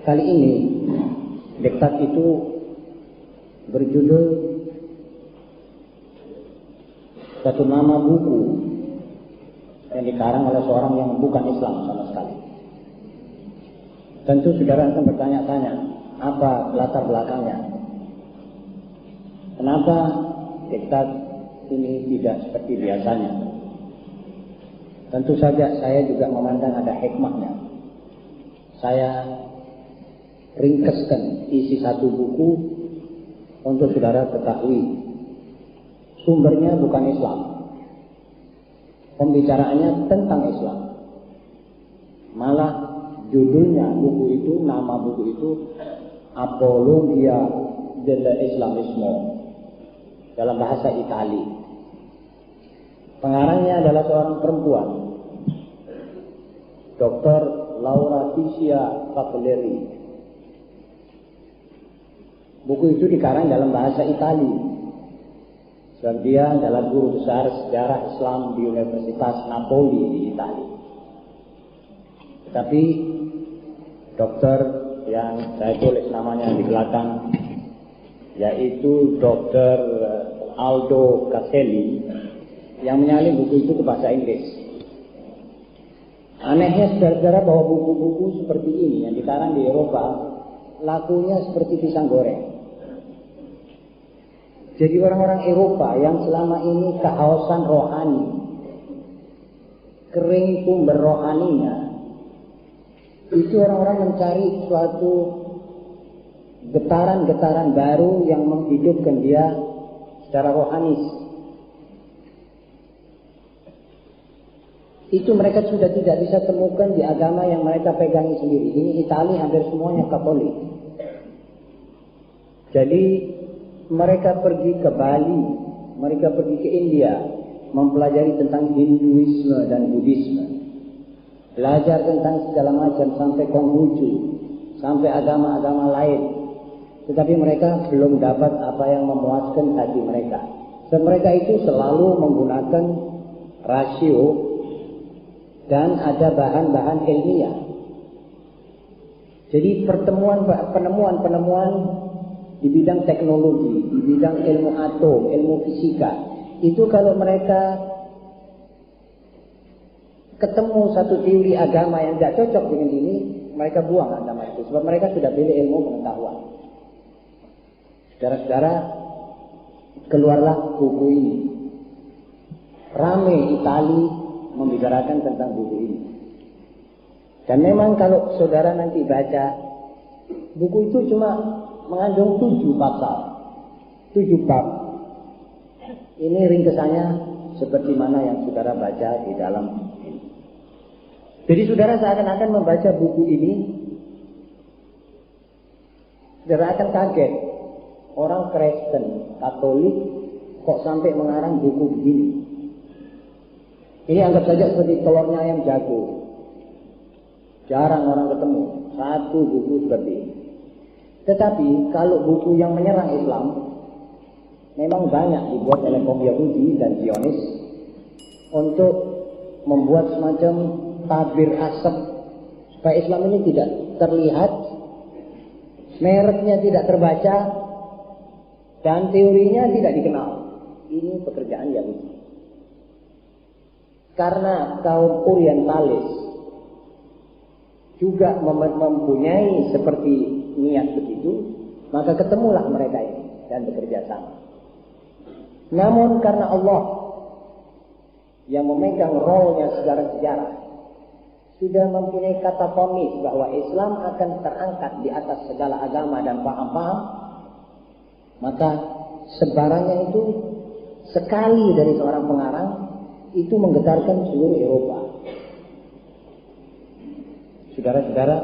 Kali ini diktat itu berjudul satu nama buku yang dikarang oleh seorang yang bukan Islam sama sekali. Tentu saudara akan bertanya-tanya, apa latar belakangnya? Kenapa diktat ini tidak seperti biasanya? Tentu saja saya juga memandang ada hikmahnya. Saya ringkaskan isi satu buku untuk saudara ketahui. Sumbernya bukan Islam. Pembicaraannya tentang Islam. Malah judulnya buku itu, nama buku itu Apologia dell'Islamismo dalam bahasa Itali. Pengarangnya adalah seorang perempuan, Dr. Laura Ticia Cappelleri. Buku itu dikarang dalam bahasa Itali, sebab dia adalah guru besar sejarah Islam di Universitas Napoli di Itali. Tetapi dokter yang saya tulis namanya di belakang, yaitu Dr. Aldo Caselli, yang menyalin buku itu ke bahasa Inggris. Anehnya saudara-saudara bahwa buku-buku seperti ini yang dikarang di Eropa lakunya seperti pisang goreng. Jadi orang-orang Eropa yang selama ini kehausan rohani, kering sumber rohaninya, itu orang-orang mencari suatu getaran-getaran baru yang menghidupkan dia secara rohani. Itu mereka sudah tidak bisa temukan di agama yang mereka pegangi sendiri. Ini Italia hampir semuanya Katolik. Jadi mereka pergi ke Bali, mereka pergi ke India, mempelajari tentang Hinduisme dan Buddhisme, belajar tentang segala macam sampai Konghucu, sampai agama-agama lain. Tetapi mereka belum dapat apa yang memuaskan hati mereka. Dan mereka itu selalu menggunakan rasio dan ada bahan-bahan ilmiah. Jadi penemuan-penemuan di bidang teknologi, di bidang ilmu atom, ilmu fisika, itu kalau mereka ketemu satu teori agama yang tidak cocok dengan ini, mereka buang agama itu, sebab mereka sudah pilih ilmu pengetahuan. Saudara-saudara, keluarlah buku ini. Rame Itali membicarakan tentang buku ini. Dan memang kalau saudara nanti baca, buku itu cuma mengandung 7 pasal, 7 bab. Ini ringkesannya seperti mana yang saudara baca di dalam ini. Jadi saudara seakan-akan membaca buku ini, saudara akan kaget. Orang Kristen, Katolik kok sampai mengarang buku begini. Ini anggap saja seperti telurnya ayam jago. Jarang orang ketemu satu buku seperti ini. Tetapi kalau buku yang menyerang Islam, memang banyak dibuat oleh kaum Yahudi dan Zionis untuk membuat semacam tabir asap supaya Islam ini tidak terlihat, mereknya tidak terbaca, dan teorinya tidak dikenal. Ini pekerjaan Yahudi. Karena kaum Orientalis juga mempunyai seperti niat begitu, maka ketemulah mereka ini dan bekerja sama. Namun karena Allah yang memegang role-nya secara sejarah sudah mempunyai kata komis bahwa Islam akan terangkat di atas segala agama dan paham-paham, maka sebarannya itu sekali dari seorang pengarang itu menggetarkan seluruh Eropa. Saudara-saudara,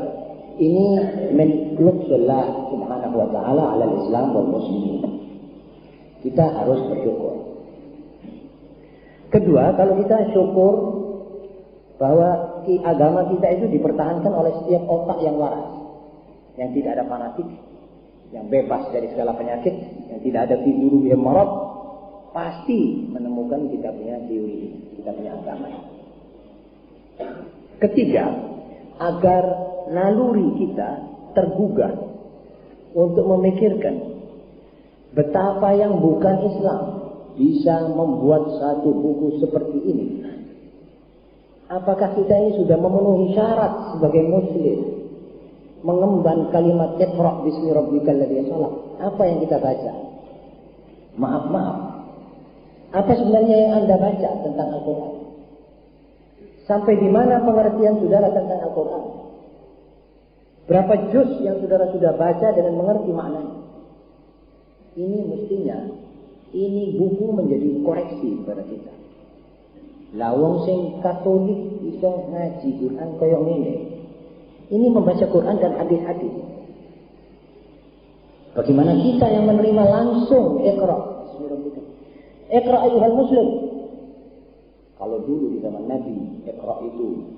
ini min lutfillah subhanahu wa ta'ala ala Islam wal muslimin. Kita harus bersyukur. Kedua, kalau kita syukur bahwa agama kita itu dipertahankan oleh setiap otak yang waras, yang tidak ada fanatik, yang bebas dari segala penyakit, yang tidak ada fiduru yang marad, pasti menemukan kita punya teori, kita punya agama. Ketiga, agar naluri kita tergugah untuk memikirkan betapa yang bukan Islam bisa membuat satu buku seperti ini. Apakah kita ini sudah memenuhi syarat sebagai muslim mengemban kalimat Iqra bismi rabbikal ladzi khalaq? Apa yang kita baca? Maaf. Apa sebenarnya yang Anda baca tentang Al-Quran? Sampai di mana pengertian saudara tentang Al-Quran? Berapa juz yang saudara sudah baca dengan mengerti maknanya? Ini mestinya, ini buku menjadi koreksi kepada kita. Lawang sing Katolik iso ngaji Quran kaya ngene. Ini membaca Quran dan hadis-hadis. Bagaimana kita yang menerima langsung Iqra? Iqra ayyuhal muslim. Kalau dulu di zaman Nabi, Iqra itu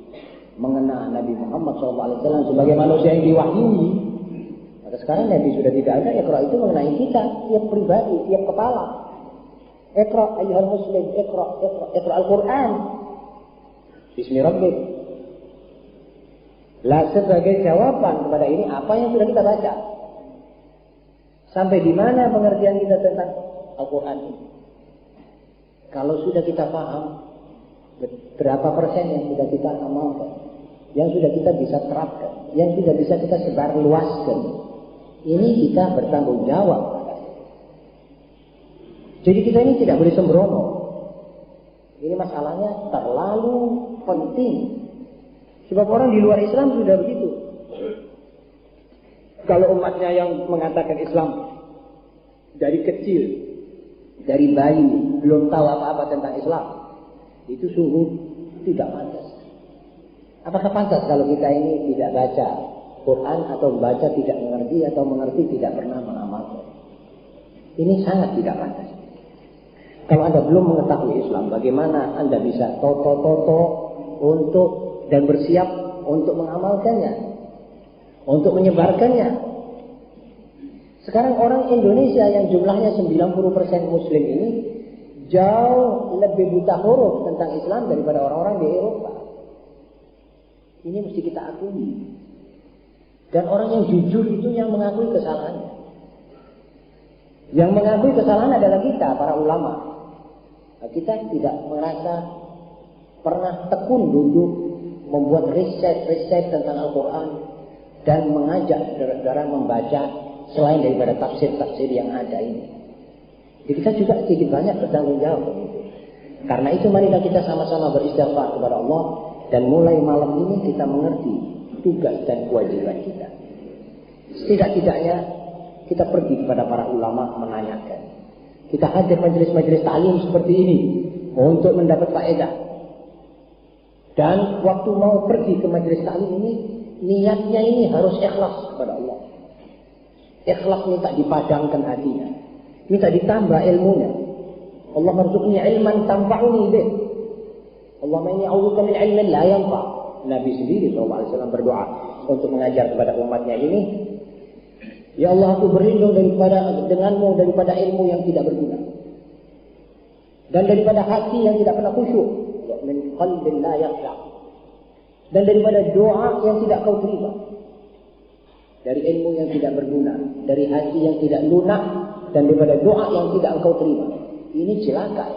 mengena Nabi Muhammad SAW sebagai manusia yang diwahyui. Maka sekarang Nabi sudah tidak ada, Iqra itu mengenai kita, tiap pribadi, tiap kepala. Iqra ayyuhal muslim, Iqra Al-Quran. Bismi rabbik. Lah sebagai jawaban kepada ini, apa yang sudah kita baca? Sampai di mana pengertian kita tentang Al-Quran ini? Kalau sudah kita paham, berapa persen yang sudah kita amalkan, yang sudah kita bisa terapkan, yang sudah bisa kita sebarluaskan, ini kita bertanggung jawab. Jadi kita ini tidak boleh sembrono. Ini masalahnya terlalu penting. Sebab orang di luar Islam sudah begitu. Kalau umatnya yang mengatakan Islam dari kecil, dari bayi, belum tahu apa-apa tentang Islam, itu sungguh tidak pantas. Apakah pantas kalau kita ini tidak baca Quran atau membaca tidak mengerti atau mengerti tidak pernah mengamalkan? Ini sangat tidak pantas. Kalau Anda belum mengetahui Islam, bagaimana Anda bisa toto untuk dan bersiap untuk mengamalkannya, untuk menyebarkannya? Sekarang orang Indonesia yang jumlahnya 90% Muslim ini jauh lebih buta huruf tentang Islam daripada orang-orang di Eropa. Ini mesti kita akui. Dan orang yang jujur itu yang mengakui kesalahannya. Yang mengakui kesalahan adalah kita, para ulama. Kita tidak merasa pernah tekun duduk membuat riset tentang Al-Quran dan mengajak saudara-saudara membaca selain daripada tafsir-tafsir yang ada ini. Jadi kita juga sedikit banyak bertanggung jawab. Karena itu marilah kita sama-sama beristighfar kepada Allah dan mulai malam ini kita mengerti tugas dan kewajiban kita. Setidak-tidaknya kita pergi kepada para ulama menanyakan. Kita hadir majelis-majelis ta'lim seperti ini untuk mendapat faedah. Dan waktu mau pergi ke majelis ta'lim ini, niatnya ini harus ikhlas kepada Allah. Ikhlas minta dipadangkan hatinya, minta ditambah ilmunya. Allah marzuqni ilman tanfa'uni bih. Allahumma inni a'udzubika min ilmin la yanfa'. Nabi sendiri SAW berdoa untuk mengajar kepada umatnya ini. Ya Allah, aku berlindung denganmu daripada ilmu yang tidak berguna. Dan daripada hati yang tidak pernah khusyuk. Min qalbin la yakhsha'. Dan daripada doa yang tidak kau terima. Dari ilmu yang tidak berguna. Dari hati yang tidak lunak. Dan daripada doa yang tidak engkau terima. Ini celaka.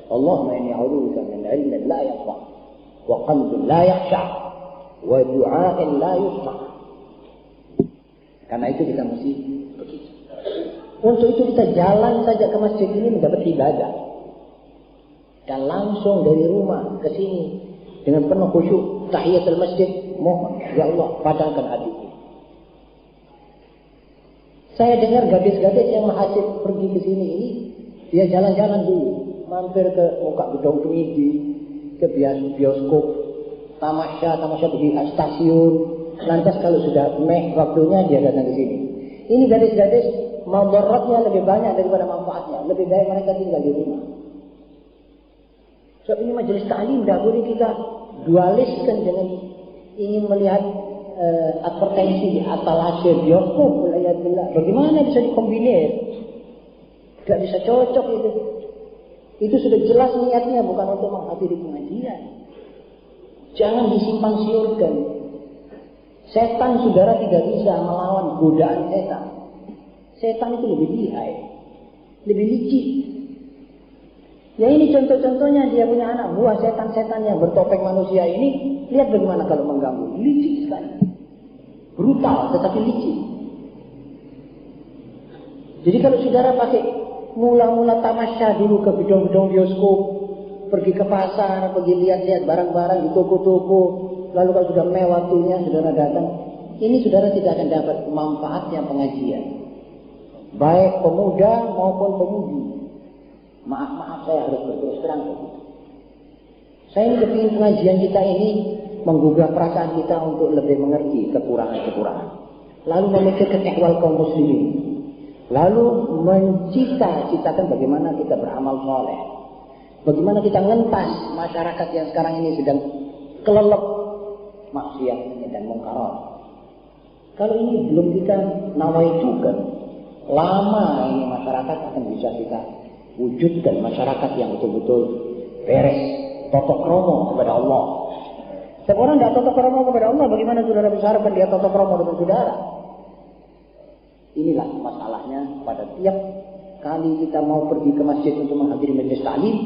Allahumma inni a'udzubika min ilmin la yakhsha'. Wa qalbin la yakhsha'. Wa du'a'in la yusma'. Karena itu kita mesti begitu. Untuk itu kita jalan saja ke masjid ini mendapat ibadah. Dan langsung dari rumah ke sini dengan penuh khusyuk tahiyatul masjid, mohon ya Allah padangkan hatiku. Saya dengar gadis-gadis yang mahasiswa pergi ke sini ini, dia jalan-jalan dulu, mampir ke muka gedung Tumidi, ke bioskop, tamasya pergi ke stasiun. Lantas kalau sudah waktunya dia datang ke sini. Ini gadis-gadis mudaratnya lebih banyak daripada manfaatnya. Lebih baik mereka tinggal di rumah. Sebab ini majelis ta'lim tidak boleh kita dualiskan dengan ingin melihat advertensi di atalase bioskop. Bagaimana bisa dikombinir? Tidak bisa cocok itu. Itu sudah jelas niatnya bukan untuk menghadiri pengajian. Jangan disimpang siurkan. Setan saudara tidak bisa melawan godaan setan. Setan itu lebih lihai, lebih licik. Ya ini contoh-contohnya dia punya anak buah setan-setan yang bertopeng manusia ini. Lihat bagaimana kalau mengganggu. Licik sekali. Brutal tetapi licik. Jadi kalau saudara pakai mula-mula tamasya dulu ke gedung-gedung bioskop, pergi ke pasar, pergi lihat-lihat barang-barang di toko-toko, lalu kalau sudah mewah waktunya saudara datang, ini saudara tidak akan dapat manfaatnya pengajian. Baik pemuda maupun pemudi. Maaf saya harus berterus terang begitu. Saya ini kepingin pengajian kita ini menggugah perasaan kita untuk lebih mengerti kekurangan-kekurangan. Lalu memikirkan ihwal kaum muslimin. Lalu mencita-citakan bagaimana kita beramal soleh. Bagaimana kita ngentas masyarakat yang sekarang ini sedang kelelep maksiat dan mungkarat. Kalau ini belum kita nawaikan, lama ini masyarakat akan bisa kita wujudkan masyarakat yang betul-betul beres, totok kromo kepada Allah. Setiap orang tidak totok kromo kepada Allah, bagaimana saudara bisa harapkan dia totok kromo dengan saudara? Inilah masalahnya pada tiap kali kita mau pergi ke masjid untuk menghadiri majelis taklim,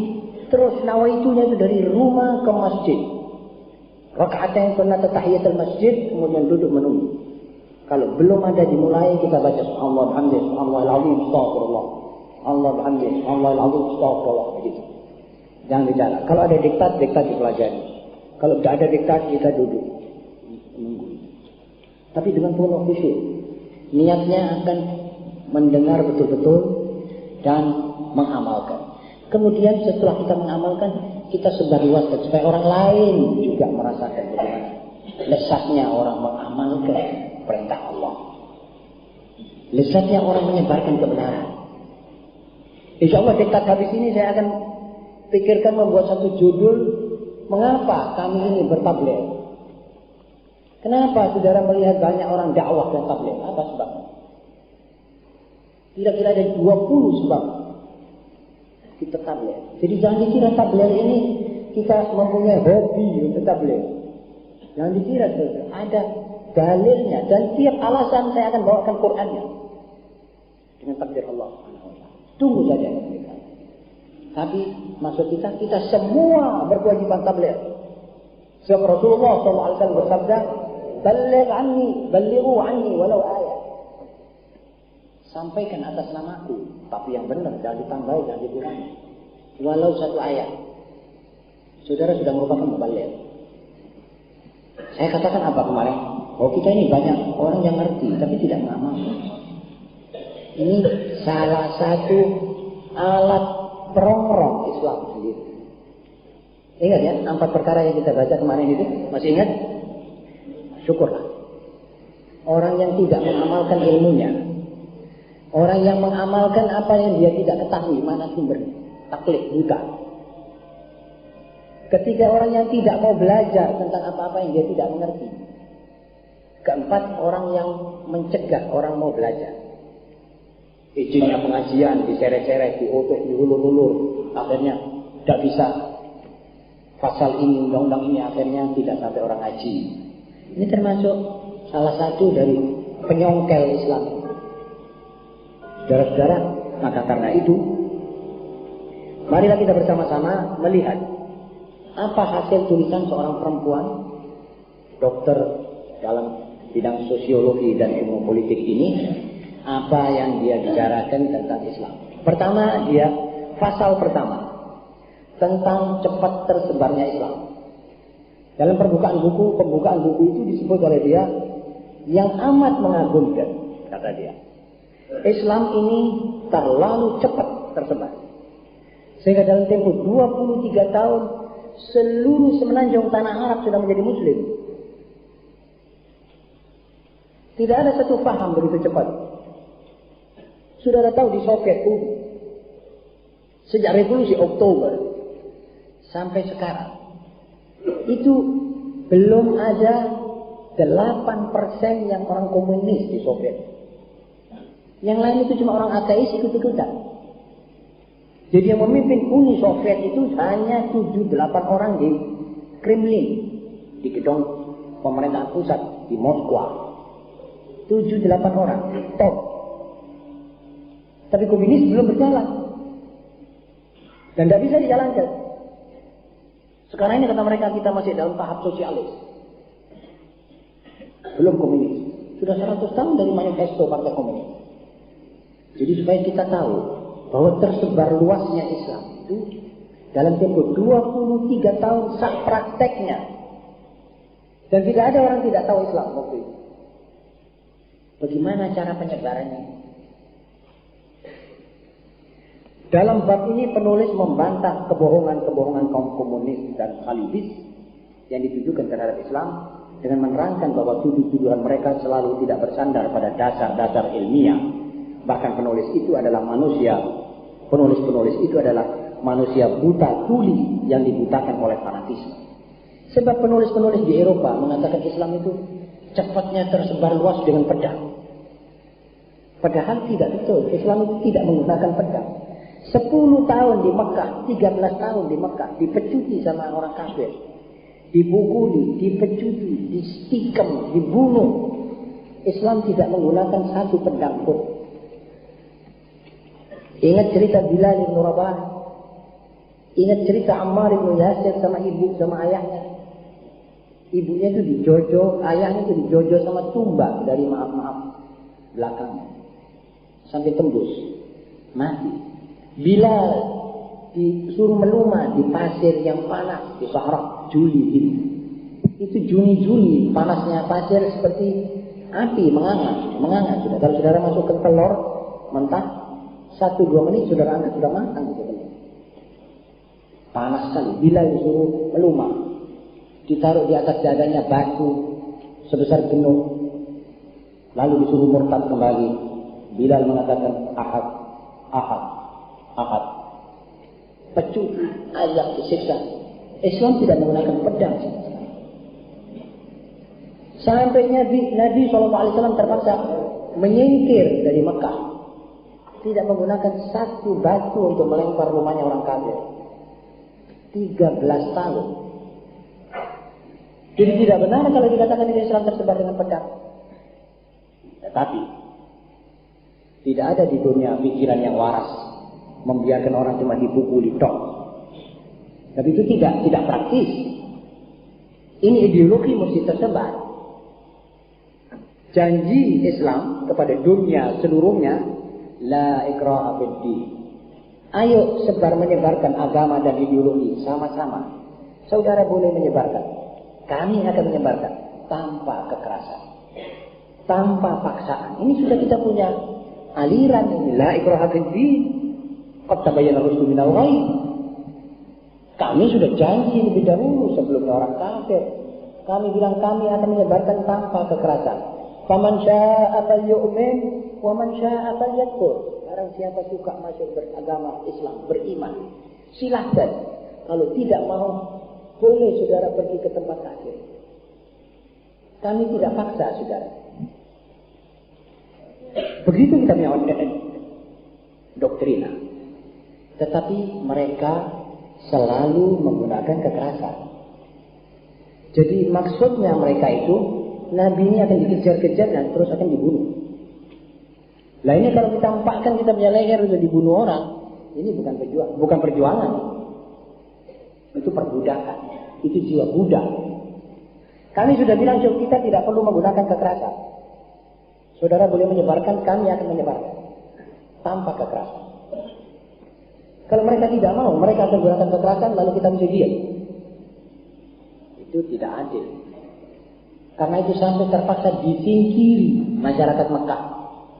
terus nawaitunya itu dari rumah ke masjid. Rakaatain sunnat tahiyatul masjid, kemudian duduk menunggu. Kalau belum ada dimulai, kita baca subhanallah alhamdulillah, subhanallahil azim, astagfirullah. Allah alhamdulillah, Allahul azim, astagfirullah, begitu. Jangan bicara. Kalau ada diktat dipelajari. Kalau tidak ada diktat, kita duduk menunggu. Tapi dengan penuh khusyuk. Niatnya akan mendengar betul-betul dan mengamalkan. Kemudian setelah kita mengamalkan, kita sebarluaskan supaya orang lain juga merasakan bagaimana lezatnya orang mengamalkan perintah Allah. Lezatnya orang menyebarkan kebenaran. Insya Allah diktat habis ini saya akan pikirkan membuat satu judul, mengapa kami ini bertabligh. Kenapa saudara melihat banyak orang dakwah dan tabligh? Apa sebabnya? Kira-kira ada 20 sebab kita tabligh. Jadi jangan dikira tabligh ini kita mempunyai hobi untuk tabligh. Jangan dikira saudara. Ada dalilnya dan tiap alasan saya akan bawakan Qur'annya dengan takdir Allah. Tunggu saja mereka. Tapi maksud kita semua berkewajiban tabligh. Sebab Rasulullah SAW bersabda, "Ballighu anni walau ayat." Sampaikan atas namaku, tapi yang benar, jangan ditambahi, jangan dikurangi. Walau satu ayat. Saudara sudah merupakan mubaligh. Saya katakan apa kemarin? Oh, kita ini banyak orang yang ngerti tapi tidak mengamalkan. Ini salah satu alat perongrong Islam sendiri. Ingat ya, 4 perkara yang kita baca kemarin itu, masih ingat? Syukurlah. Orang yang tidak mengamalkan ilmunya, orang yang mengamalkan apa yang dia tidak ketahui, mana sumber taklid buta. Ketika orang yang tidak mau belajar tentang apa-apa yang dia tidak mengerti. Keempat, orang yang mencegah orang mau belajar. Izinnya pengajian diseret-seret, diotot, diulur-ulur, akhirnya tidak bisa. Pasal ini, undang-undang ini akhirnya tidak sampai orang ngaji. Ini termasuk salah satu dari penyongkel Islam. Saudara-saudara, maka karena itu, marilah kita bersama-sama melihat apa hasil tulisan seorang perempuan, dokter dalam bidang sosiologi dan ilmu politik ini, apa yang dia bicarakan tentang Islam. Pertama, dia pasal pertama tentang cepat tersebarnya Islam. Dalam pembukaan buku itu disebut oleh dia yang amat mengagumkan, kata dia. Islam ini terlalu cepat tersebar. Sehingga dalam tempo 23 tahun seluruh semenanjung tanah Arab sudah menjadi muslim. Tidak ada satu paham begitu cepat. Sudah tahu di Soviet pun sejak revolusi Oktober sampai sekarang itu belum ada 8% yang orang komunis di Soviet. Yang lain itu cuma orang ateis ikut-ikutan. Jadi yang memimpin Uni Soviet itu hanya 7-8 orang di Kremlin, di gedung pemerintahan pusat di Moskwa. 7-8 orang, top. Tapi komunis belum berjalan. Dan tidak bisa dijalankan. Sekarang ini kata mereka kita masih dalam tahap sosialis. Belum komunis. Sudah 100 tahun dari manifesto Partai Komunis. Jadi supaya kita tahu bahwa tersebar luasnya Islam itu dalam tempo 23 tahun sak prakteknya. Dan tidak ada orang tidak tahu Islam waktu itu. Bagaimana cara penyebarannya? Dalam bab ini penulis membantah kebohongan-kebohongan kaum komunis dan salibis yang ditujukan terhadap Islam dengan menerangkan bahwa tuduhan mereka selalu tidak bersandar pada dasar-dasar ilmiah. Bahkan penulis itu adalah manusia. Penulis-penulis itu adalah manusia buta tuli yang dibutakan oleh fanatisme. Sebab penulis-penulis di Eropa mengatakan Islam itu cepatnya tersebar luas dengan pedang. Padahal tidak betul. Islam itu tidak menggunakan pedang. 10 tahun di Mekah, 13 tahun di Mekah dipecuti sama orang kafir. Dipukuli, dipecuti, distikam, dibunuh. Islam tidak menggunakan satu pedang pun. Ingat cerita Bilal bin Rabah. Ingat cerita Ammar bin Yasir sama ibu sama ayahnya. Ibunya itu dijojo, ayahnya itu dijojo sama tumbak dari maaf-maaf belakangnya. Sampai tembus. Mati. Bilal disuruh melumah di pasir yang panas. Di Sahara. Juli ini. Itu Juni-Juli. Panasnya pasir seperti api. Menganga sudah. Kalau saudara masukkan telur mentah. 1-2 menit saudara angkat sudah matang. Panas sekali. Bilal disuruh melumah. Ditaruh di atas dadanya batu sebesar gunung. Lalu disuruh murtad kembali. Bilal mengatakan ahad, ahad, ahad. Pecuti, azab, disiksa. Islam tidak menggunakan pedang. Sampai Nabi SAW terpaksa menyingkir dari Mekah. Tidak menggunakan satu batu untuk melempar rumahnya orang kafir. 13 tahun. Jadi tidak benar kalau dikatakan Islam tersebar dengan pedang. Tetapi tidak ada di dunia pikiran yang waras membiarkan orang cuma dipukuli tok. Tapi itu tidak praktis. Ini ideologi mesti tersebar. Janji Islam kepada dunia seluruhnya, la ikraha fid din. Ayo sebar menyebarkan agama dan ideologi sama-sama. Saudara boleh menyebarkan. Kami akan menyebarkan tanpa kekerasan, tanpa paksaan. Ini sudah kita punya aliran ini. La ikraha fid din. Qad tabayyana ar-rusydu minal ghayy. Kami sudah janji lebih dahulu sebelum orang kafir. Kami bilang kami akan menyebarkan tanpa kekerasan. Faman syaa'a falyu'min wa man syaa'a falyakfur. Barang siapa suka masuk beragama Islam, beriman, silahkan. Kalau tidak mau, boleh saudara pergi ke tempat kafir. Kami tidak paksa saudara. Begitu kita punya doktrina. Tetapi mereka selalu menggunakan kekerasan. Jadi maksudnya mereka itu, Nabi ini akan dikejar-kejar dan terus akan dibunuh. Lah ini kalau kita empakkan kita punya leher untuk dibunuh orang, ini bukan perjuangan. Itu perbudakan. Itu jiwa budak. Kami sudah bilang kita tidak perlu menggunakan kekerasan. Saudara boleh menyebarkan, kami akan menyebarkan tanpa kekerasan. Kalau mereka tidak mau, mereka akan menggunakan kekerasan, lalu kita mesti diam. Itu tidak adil. Karena itu sampai terpaksa disingkiri masyarakat Mekah.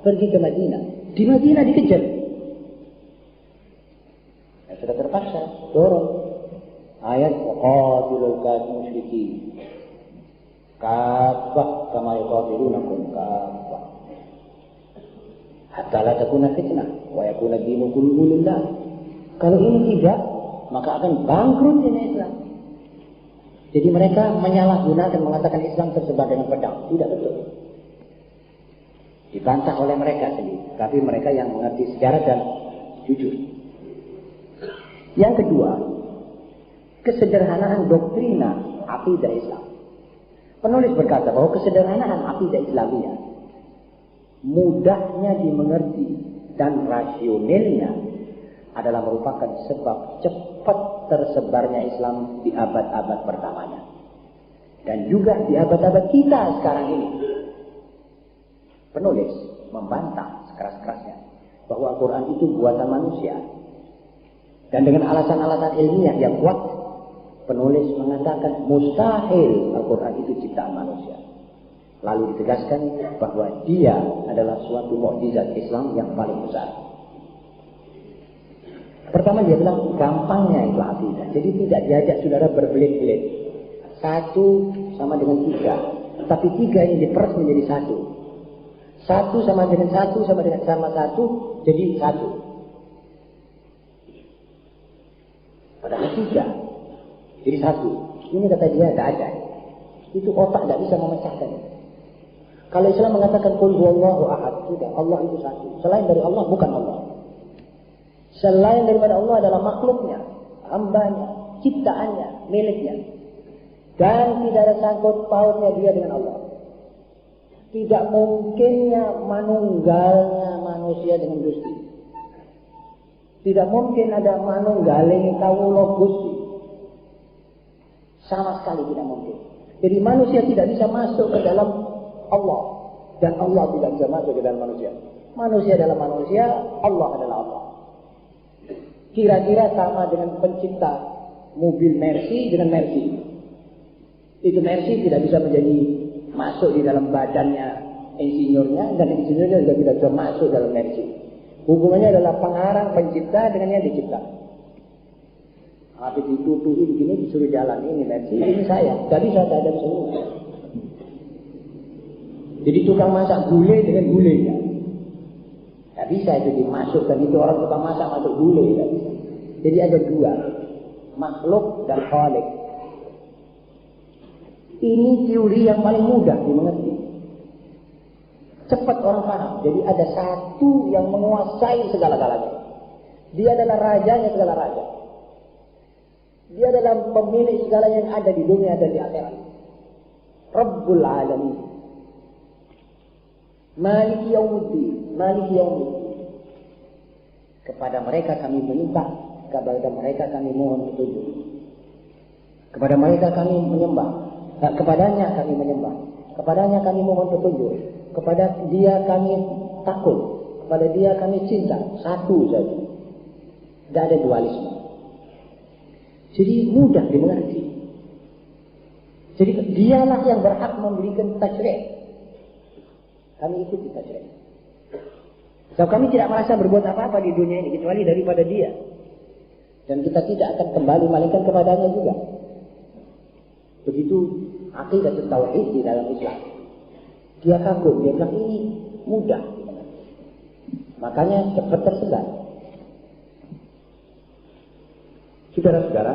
Pergi ke Madinah. Di Madinah dikejar. Ya, sudah terpaksa dorong ayat waqatilul musyrikin kaffah kama yuqatilunakum kaffah hatta la takuna fitnah wa yakuna dinu kulluhu lillah. Kalau ini tidak, maka akan bangkrut ini Islam. Jadi mereka menyalahgunakan mengatakan Islam tersebar dengan pedang. Tidak betul. Dibantah oleh mereka sendiri. Tapi mereka yang mengerti sejarah dan jujur. Yang kedua, kesederhanaan doktrina akidah Islam. Penulis berkata bahwa kesederhanaan akidah Islamiyah, mudahnya dimengerti dan rasionalnya adalah merupakan sebab cepat tersebarnya Islam di abad-abad pertamanya. Dan juga di abad-abad kita sekarang ini. Penulis membantah sekeras-kerasnya bahwa Al-Quran itu buatan manusia. Dan dengan alasan-alasan ilmiah yang kuat, penulis mengatakan mustahil Al-Quran itu ciptaan manusia. Lalu ditegaskan bahwa dia adalah suatu mukjizat Islam yang paling besar. Pertama dia bilang gampangnya itu akidah. Jadi tidak diajak saudara berbelit-belit. 1 sama dengan 3. Tapi 3 ini diperas menjadi 1. 1 sama dengan 1 sama dengan 1 jadi 1. Padahal 3 jadi 1. Ini kata dia tidak ada. Itu otak tidak bisa memecahkan. Kalau Islam mengatakan qul huwallahu ahad, sudah, Allah itu satu. Selain dari Allah bukan Allah. Selain daripada Allah adalah makhluknya, hambanya, ciptaannya, miliknya. Dan tidak ada sangkut pautnya dia dengan Allah. Tidak mungkinnya manunggalnya manusia dengan Gusti. Tidak mungkin ada manunggaling kawula Gusti. Sama sekali tidak mungkin. Jadi manusia tidak bisa masuk ke dalam Allah. Dan Allah tidak bisa masuk ke dalam manusia. Manusia adalah manusia, Allah adalah Allah. Kira-kira sama dengan pencipta mobil Mercy dengan Mercy. Itu Mercy tidak bisa menjadi masuk di dalam badannya insinyurnya, dan insinyurnya juga tidak bisa masuk dalam Mercy. Hubungannya adalah pengarang pencipta dengan yang dicipta. Habis ditutuin gini disuruh jalan, ini Mercy, ini saya. Jadi saya tidak ada semua. Jadi tukang masak gulai dengan gulainya. Tidak bisa itu dimasukkan, itu orang tukang masak masuk gulai. Tidak bisa. Jadi ada 2, makhluk dan khalik. Ini teori yang paling mudah dimengerti. Cepat orang paham. Jadi ada satu yang menguasai segala-galanya. Dia adalah rajanya segala raja. Dia adalah pemilik segala yang ada di dunia dan di akhirat. Rabbul Alamin. Maliki Yawmuddin. Maliki Yawmuddin. Kepada mereka kami meminta, kepada mereka kami mohon petunjuk. Kepada mereka kami menyembah. Kepadanya kami menyembah. Kepadanya kami mohon petunjuk. Kepada dia kami takut. Kepada dia kami cinta. Satu saja. Tidak ada dualisme. Jadi mudah dimengerti. Jadi dialah yang berhak memberikan tasyri'. Kami ikuti tasyri'. So, kami tidak merasa berbuat apa-apa di dunia ini kecuali daripada dia. Dan kita tidak akan kembali malaikat kepadanya juga. Begitu akidah tauhid di dalam Islam. Dia kagum, dia bilang ini mudah. Makanya cepat tersebar. Saudara-saudara,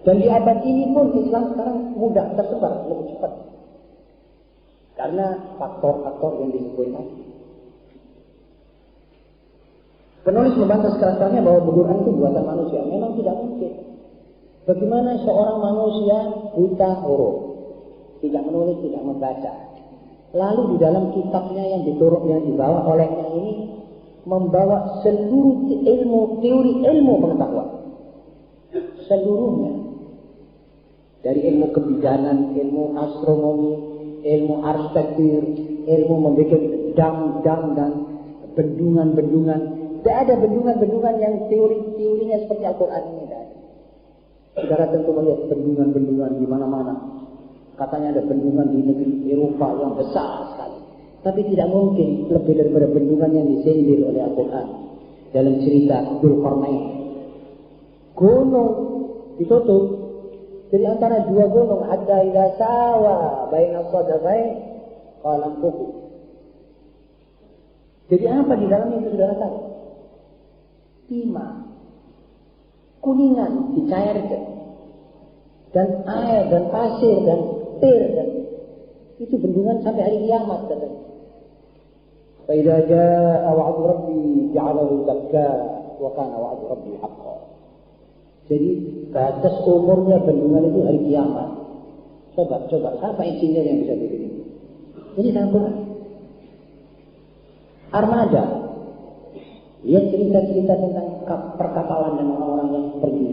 dan di abad ini pun Islam sekarang mudah tersebar, lebih cepat. Karena faktor-faktor yang disebutkan. Penulis membantah sekeras-kerasnya bahwa Al-Quran itu buatan manusia. Memang tidak mungkin. Bagaimana seorang manusia buta huruf, tidak menulis, tidak membaca, lalu di dalam kitabnya yang dibawa olehnya ini membawa seluruh teori ilmu pengetahuan, seluruhnya, dari ilmu kebidanan, ilmu astronomi, ilmu arsitektur, ilmu membuat dam-dam dan bendungan-bendungan. Tidak ada bendungan-bendungan yang teorinya seperti Al-Quran ini. Tidak ada. Saudara tentu melihat bendungan-bendungan di mana-mana. Katanya ada bendungan di negeri Eropa yang besar sekali. Tapi tidak mungkin lebih daripada bendungan yang disindir oleh Al-Quran. Dalam cerita Dzulqarnain. Gunung ditutup. Jadi antara 2 gunung ada ila sawa baina qadabain qalam buku. Jadi apa di dalamnya itu saudara tahu? Timah, kuningan dicairkan, dan air dan pasir dan tir dan itu bendungan sampai hari kiamat katanya. Fa idza jaa wa'du rabbi ja'alahu dakka wa kana wa'du rabbi haqqan. Jadi batas umurnya bendungan itu hari kiamat. Coba, apa insinyur yang bisa bikin itu? Ini dalam Quran. Armada. Lihat cerita-cerita tentang perkapalan dan orang-orang yang pergi.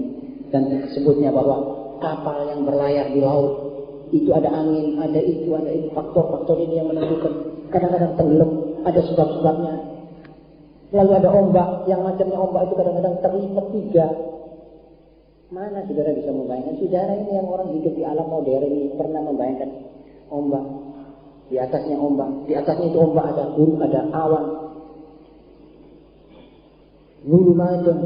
Dan sebutnya bahwa kapal yang berlayar di laut, itu ada angin, ada itu, faktor-faktor ini yang menentukan. Kadang-kadang tenggelam, ada sebab-sebabnya. Lalu ada ombak, yang macamnya ombak itu kadang-kadang terlipat 3. Mana saudara bisa membayangkan? Saudara ini yang orang hidup di alam modern ini pernah membayangkan ombak. Di atasnya ombak, di atasnya itu ombak ada gunung, ada awan. Zulumatun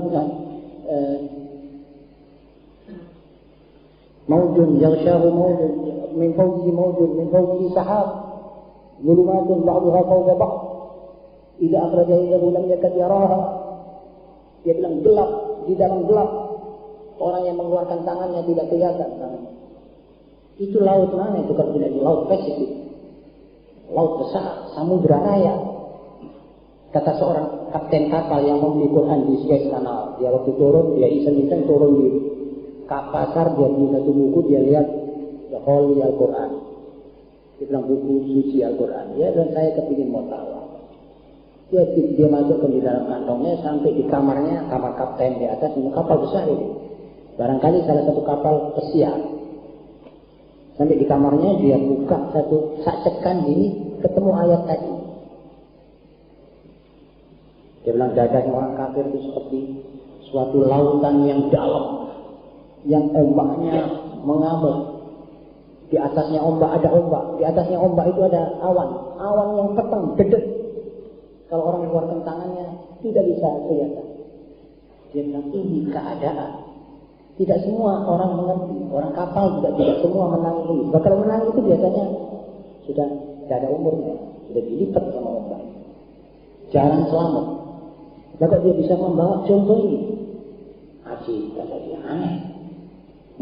maujun yaghshahu maujun min fawqihi maujun min fawqihi sahab. Zulumatun ba'daha fawqa ba'd. Idza akhraja yadahu lam yakad yaraha. Dia bilang gelap, di dalam gelap. Orang yang mengeluarkan tangannya tidak kelihatan tangannya. Itu laut mana itu kalau tidak di laut Pasifik? Laut besar, samudra raya. Kata seorang kapten kapal yang membeli Quran di Suez Canal, dia waktu turun, dia iseng-iseng turun di pasar, dia beli satu buku, dia lihat The Holy Al-Quran. Dia bilang buku suci Al-Quran. Ya, dan saya kepingin mau tahu. Dia masuk ke dalam kantongnya sampai di kamarnya, kamar kapten di atas, ini kapal besar ini. Barangkali salah satu kapal pesiar. Sampai di kamarnya dia buka satu sacekan ini, ketemu ayat tadi. Dia bilang dadanya orang kafir itu seperti suatu lautan yang dalam, yang ombaknya mengamuk. Di atasnya ombak ada ombak, di atasnya ombak itu ada awan, awan yang petang, dedet. Kalau orang mengeluarkan tangannya tidak bisa kelihatan. Dia bilang ini keadaan. Tidak semua orang mengerti, orang kapal juga tidak semua menang ini. Kalau menang itu biasanya sudah tidak ada umurnya, sudah dilipat sama ombak. Jarang selamat. Maka dia bisa membawa contoh ini. Aji kata dia aneh.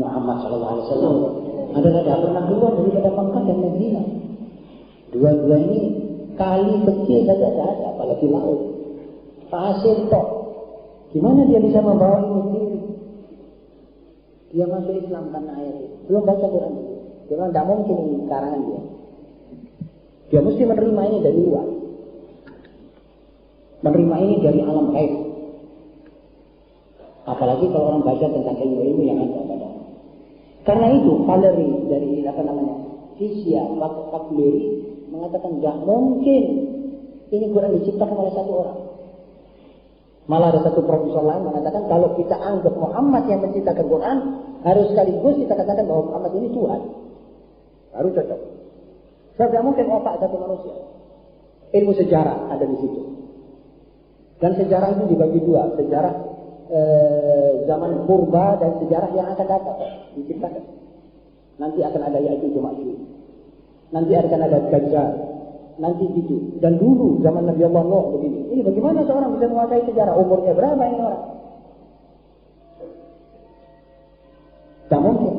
Muhammad SAW adalah tidak pernah keluar daripada Makkah dan Madinah. Dua-dua ini kali kecil saja ada, apalagi laut. Pasir tok. Gimana dia bisa membawa ini sendiri? Dia masuk Islam karena ayat itu. Belum baca Quran. Dia bilang tidak mungkin ini karangan dia. Dia mesti menerima ini dari luar. Menerima ini dari alam gaib. Apalagi kalau orang baca tentang ilmu-ilmu yang ada pada. Karena itu Valeri dari Fisia Valeri mengatakan tidak mungkin ini Quran diciptakan oleh satu orang. Malah ada satu profesor lain mengatakan kalau kita anggap Muhammad yang menciptakan Quran, harus sekaligus kita katakan bahwa Muhammad ini Tuhan. Baru cocok. Tidak mungkin otak satu manusia. Ilmu sejarah ada di situ. Dan sejarah itu dibagi dua, sejarah zaman purba dan sejarah yang akan datang diciptakan. Nanti akan ada Ya'juj wa Ma'juj. Nanti akan ada Dajjal. Nanti gitu. Dan dulu zaman Nabi Allah Nuh begini. Ini bagaimana seorang bisa menguasai sejarah? Umurnya berapa ini orang? Tak mungkin.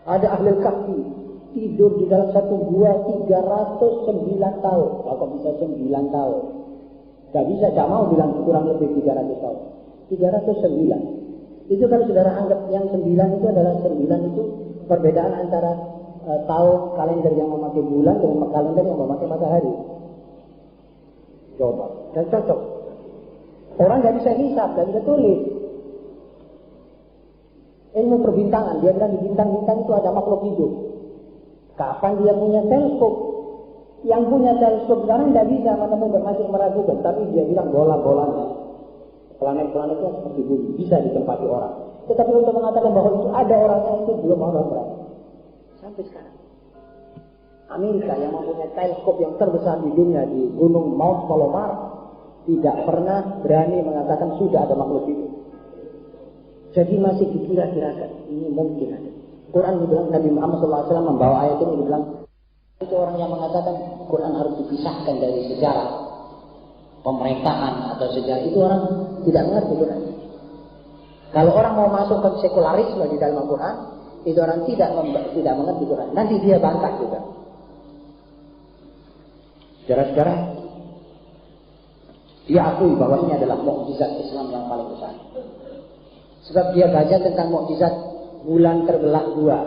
Ada ahli kahfi tidur di dalam satu gua 309 tahun. Kalau bisa 9 tahun. Tak bisa, tak mau bilang kurang lebih 300 tahun. 309. Itu kalau saudara anggap yang 9 itu adalah 9 itu perbedaan antara tahun kalender yang memakai bulan dengan kalender yang memakai matahari. Coba, dan cocok. Orang nggak bisa hisab, nggak bisa tulis. Ilmu perbintangan, dia bilang di bintang-bintang itu ada makhluk hidup. Kapan dia punya teleskop? Yang punya teleskop sekarang nggak bisa menemukan, masih meragukan. Tapi dia bilang bola-bolanya, planet-planetnya seperti bumi, bisa ditempati orang. Tetapi untuk mengatakan bahwa itu ada orangnya itu belum orang berani. Sampai sekarang. Amerika yang mempunyai teleskop yang terbesar di dunia di Gunung Mount Palomar tidak pernah berani mengatakan sudah ada makhluk hidup. Jadi masih dikira-kirakan ini mungkin ada. Quran dibilang Nabi Muhammad SAW membawa ayat ini dibilang itu orang yang mengatakan Quran harus dipisahkan dari sejarah pemerintahan atau sejarah, itu orang tidak mengerti Quran. Kalau orang mau masukkan sekularisme di dalam Al-Quran, itu orang tidak mengerti Quran. Nanti dia bantah juga. Saudara-saudara, dia akui bahwa ini adalah mukjizat Islam yang paling besar. Sebab dia baca tentang mukjizat bulan terbelah dua.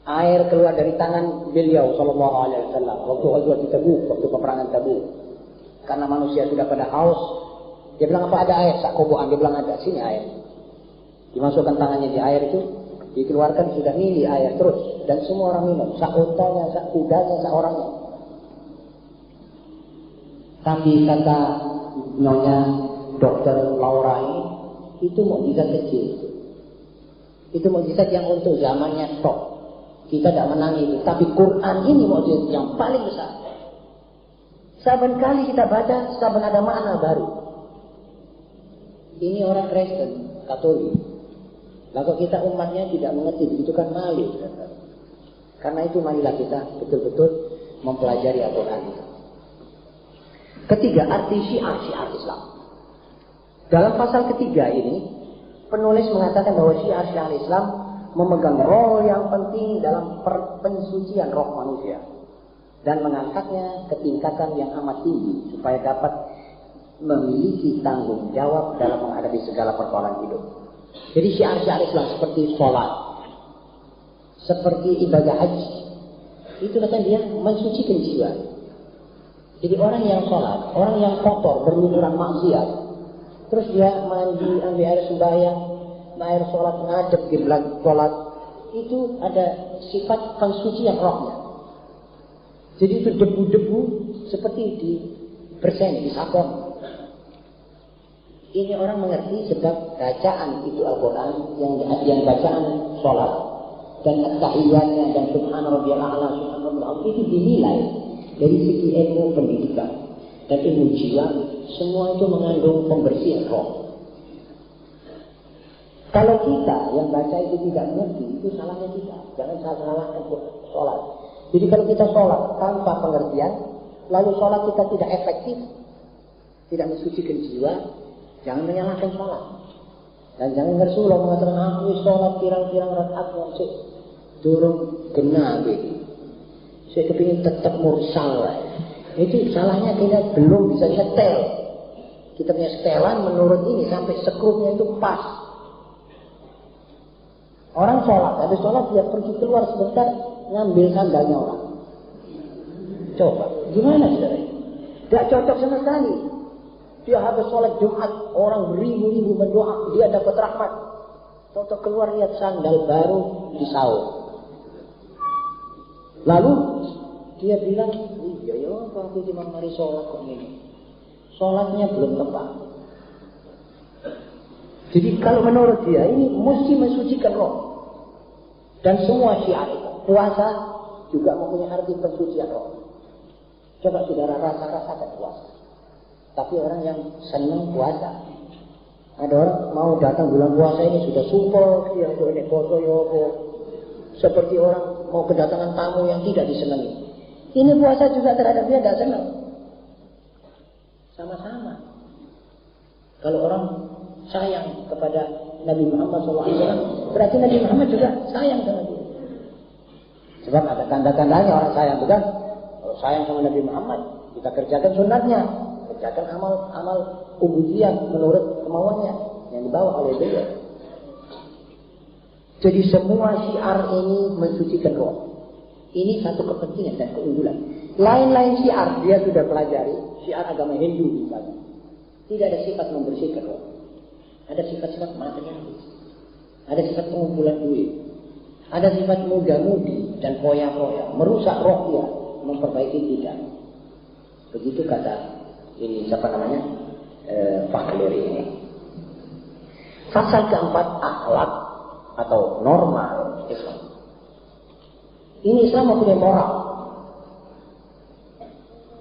Air keluar dari tangan beliau sallallahu alaihi wasallam waktu Ghazwat Tabuk, waktu peperangan Tabuk. Karena manusia sudah pada haus, dia bilang apa ada air? Sak kobokan, dia bilang ada, sini air. Dimasukkan tangannya di air itu, dikeluarkan sudah mili air terus dan semua orang minum, sak untanya, sak kudanya, sak orangnya. Tapi kata Nyonya Dokter Laura ini, itu mukjizat kecil. Itu mukjizat yang untuk zamannya tok. Kita tidak menangi itu. Tapi Quran ini mukjizat yang paling besar. Saban kali kita baca, saban ada makna baru. Ini orang Kristen, Katolik. Lalu kita umatnya tidak mengerti, itu kan malu. Karena itu marilah kita betul-betul mempelajari Al-Quran itu. Ketiga, arti syiar Islam. Dalam pasal ketiga ini, penulis mengatakan bahwa syiar Islam memegang role yang penting dalam pensucian roh manusia dan mengangkatnya ke tingkatan yang amat tinggi supaya dapat memiliki tanggung jawab dalam menghadapi segala persoalan hidup. Jadi syiar Islam seperti sholat, seperti ibadah haji, itu kan dia mensucikan jiwa. Jadi orang yang sholat, orang yang kotor, berlumuran maksiat, terus dia mandi, ambil air sembahyang, air sholat, ngadep di belakang sholat, itu ada sifat pensucian rohnya. Jadi itu debu-debu seperti di bersih, di sabon. Ini orang mengerti sebab bacaan itu Al-Quran, yang bacaan sholat dan tahiyatnya dan subhana rabbiyal a'la, subhana rabbiyal a'la, itu dinilai dari segi ilmu pendidikan dan ilmu jiwa, semua itu mengandung pembersihan roh. Kalau kita yang baca itu tidak mengerti, itu salahnya kita. Jangan salahkan sholat. Jadi kalau kita sholat tanpa pengertian, lalu sholat kita tidak efektif, tidak mensucikan jiwa, jangan menyalahkan sholat. Dan jangan Rasulullah mengatakan, aku sholat pirang-pirang rakaat yang turun kena gitu. Saya kepingin tetap mursal. Itu salahnya kita belum bisa nyetel. Kita punya setelan menurut ini sampai skrupnya itu pas. Orang sholat, habis sholat dia pergi keluar sebentar ngambil sandalnya orang. Coba, gimana saudara? Tidak cocok sama sekali. Dia habis sholat Jumat, orang beribu-ribu berdoa, dia dapat rahmat. Toto keluar lihat sandal baru disaut. Lalu dia bilang, iya ya, aku cuma mari sholat kok ini. Sholatnya belum tepat. Jadi kalau menurut dia ini mesti mensucikan roh. Dan semua syiar itu. Puasa juga mempunyai arti pensucian roh. Coba saudara rasakan puasa. Tapi orang yang senang puasa. Ada orang mau datang bulan puasa ini sudah sumpel, dia ini foto yopo. Seperti orang mau kedatangan tamu yang tidak disenangi. Ini puasa juga terhadap dia tidak senang. Sama-sama. Kalau orang sayang kepada Nabi Muhammad SAW, berarti Nabi Muhammad juga sayang sama dia. Sebab ada tanda-tandanya orang sayang, bukan? Kalau sayang sama Nabi Muhammad, kita kerjakan sunatnya, kerjakan amal ubudiyah menurut kemauannya yang dibawa oleh beliau. Jadi semua syiar ini mensucikan roh. Ini satu kepentingan dan keunggulan. Lain-lain syiar dia sudah pelajari, syiar agama Hindu misalnya. Tidak ada sifat membersihkan roh. Ada sifat-sifat materialis. Ada sifat pengumpulan duit. Ada sifat muda-mudi dan foya-foya. Merusak roh dia, memperbaiki tidak. Begitu kata ini siapa namanya? Fakhluri ini. Pasal keempat, akhlak atau normal Islam. Ini Islam mempunyai moral.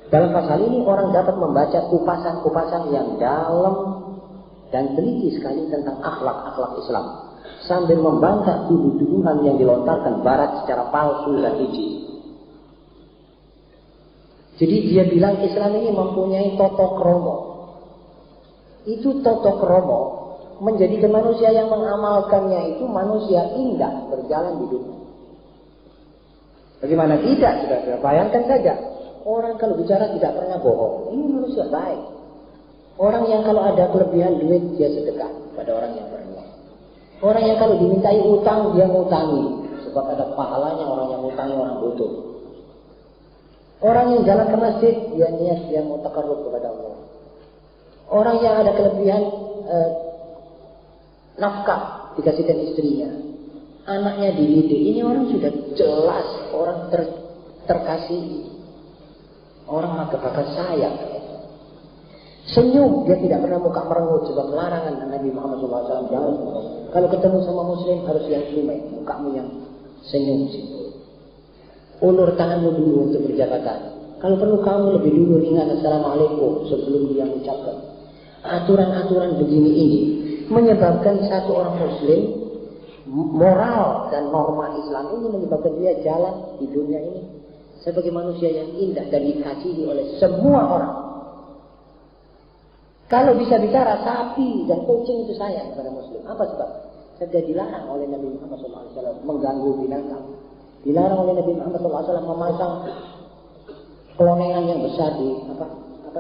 Dalam pasal ini orang dapat membaca kupasan-kupasan yang dalam dan teliti sekali tentang akhlak-akhlak Islam, sambil membantah tuduhan yang dilontarkan Barat secara palsu dan licik. Jadi dia bilang Islam ini mempunyai toto kromo. Itu toto kromo menjadikan manusia yang mengamalkannya itu manusia indah berjalan hidupnya. Bagaimana tidak? Sudah bayangkan saja. Orang kalau bicara tidak pernah bohong. Ini manusia baik. Orang yang kalau ada kelebihan duit dia sedekah pada orang yang perlu. Orang yang kalau dimintai utang dia ngutangi Sebab ada pahalanya orang yang ngutangi orang butuh. Orang yang jalan ke masjid, dia niat dia mau takarrub kepada Allah. Orang yang ada kelebihan nafkah dikasihkan istrinya, anaknya dididik. Ini orang sudah jelas orang terkasih. Orang maka bakal sayang. Senyum, dia tidak pernah muka merengut sebab larangan Nabi Muhammad SAW. Jangan. Kalau ketemu sama Muslim harus yang sumai, mukamu yang senyum. Ulur tanganmu dulu untuk berjabatan. Kalau perlu kamu lebih dulu ingat Assalamualaikum sebelum dia mengucapkan. Aturan-aturan begini ini menyebabkan satu orang Muslim, moral dan norma Islam ini menyebabkan dia jalan di dunia ini sebagai manusia yang indah dan dikasihi oleh semua orang. Kalau bisa bicara, sapi dan kucing itu sayang kepada Muslim. Apa sebab? Sudah dilarang oleh Nabi Muhammad SAW mengganggu binatang. Dilarang oleh Nabi Muhammad SAW memasang kelonengan yang besar di apa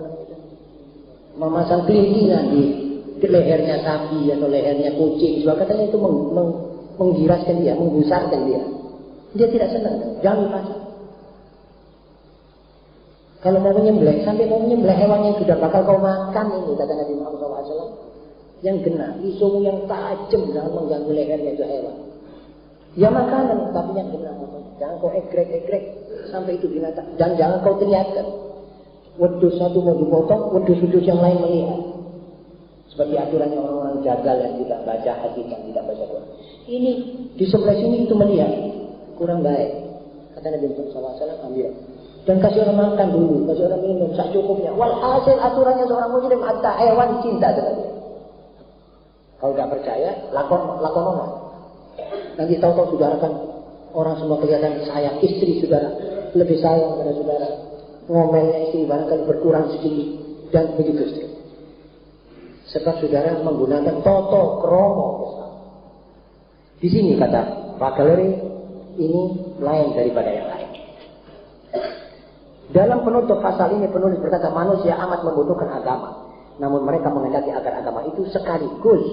namanya itu? Memasang kelintingan di lehernya sapi atau lehernya kucing. Sebab katanya itu menggiraskan dia, menggusarkan dia. Dia tidak senang. Jangan dipasang. Kalau mau menyembelih, sampai mau menyembelih hewan yang sudah bakal kau makan ini, kata Nabi Muhammad SAW. Yang kena, isumu yang tajam dalam mengganggu lehernya itu hewan. Ya makanan, tapi yang kena. Jangan kau egrek sampai itu binatang. Dan jangan kau teriakkan. Wedus satu mau dipotong, wedus-wedus yang lain melihat. Seperti aturannya orang-orang jagal yang tidak baca hadis, yang tidak baca Quran. Ini di sebelah sini itu melihat. Kurang baik. Kata Nabi Muhammad SAW, ambil. Dan kasih orang makan dulu, kasih orang minum, secukupnya. Walhasil aturannya seorang muslim, hatta hewan cinta dengan dia. Kalau tidak percaya, lakon. Nanti tahu-tahu saudara kan, orang semua kelihatan sayang, istri saudara, lebih sayang pada saudara. Ngomelnya istri barangkali berkurang sedikit, dan begitu. Sebab saudara menggunakan toto kromo. Di sini kata Pak Galeri, ini lain daripada yang lain. Dalam penutup pasal ini penulis berkata manusia amat membutuhkan agama. Namun mereka menghendaki agar agama itu sekaligus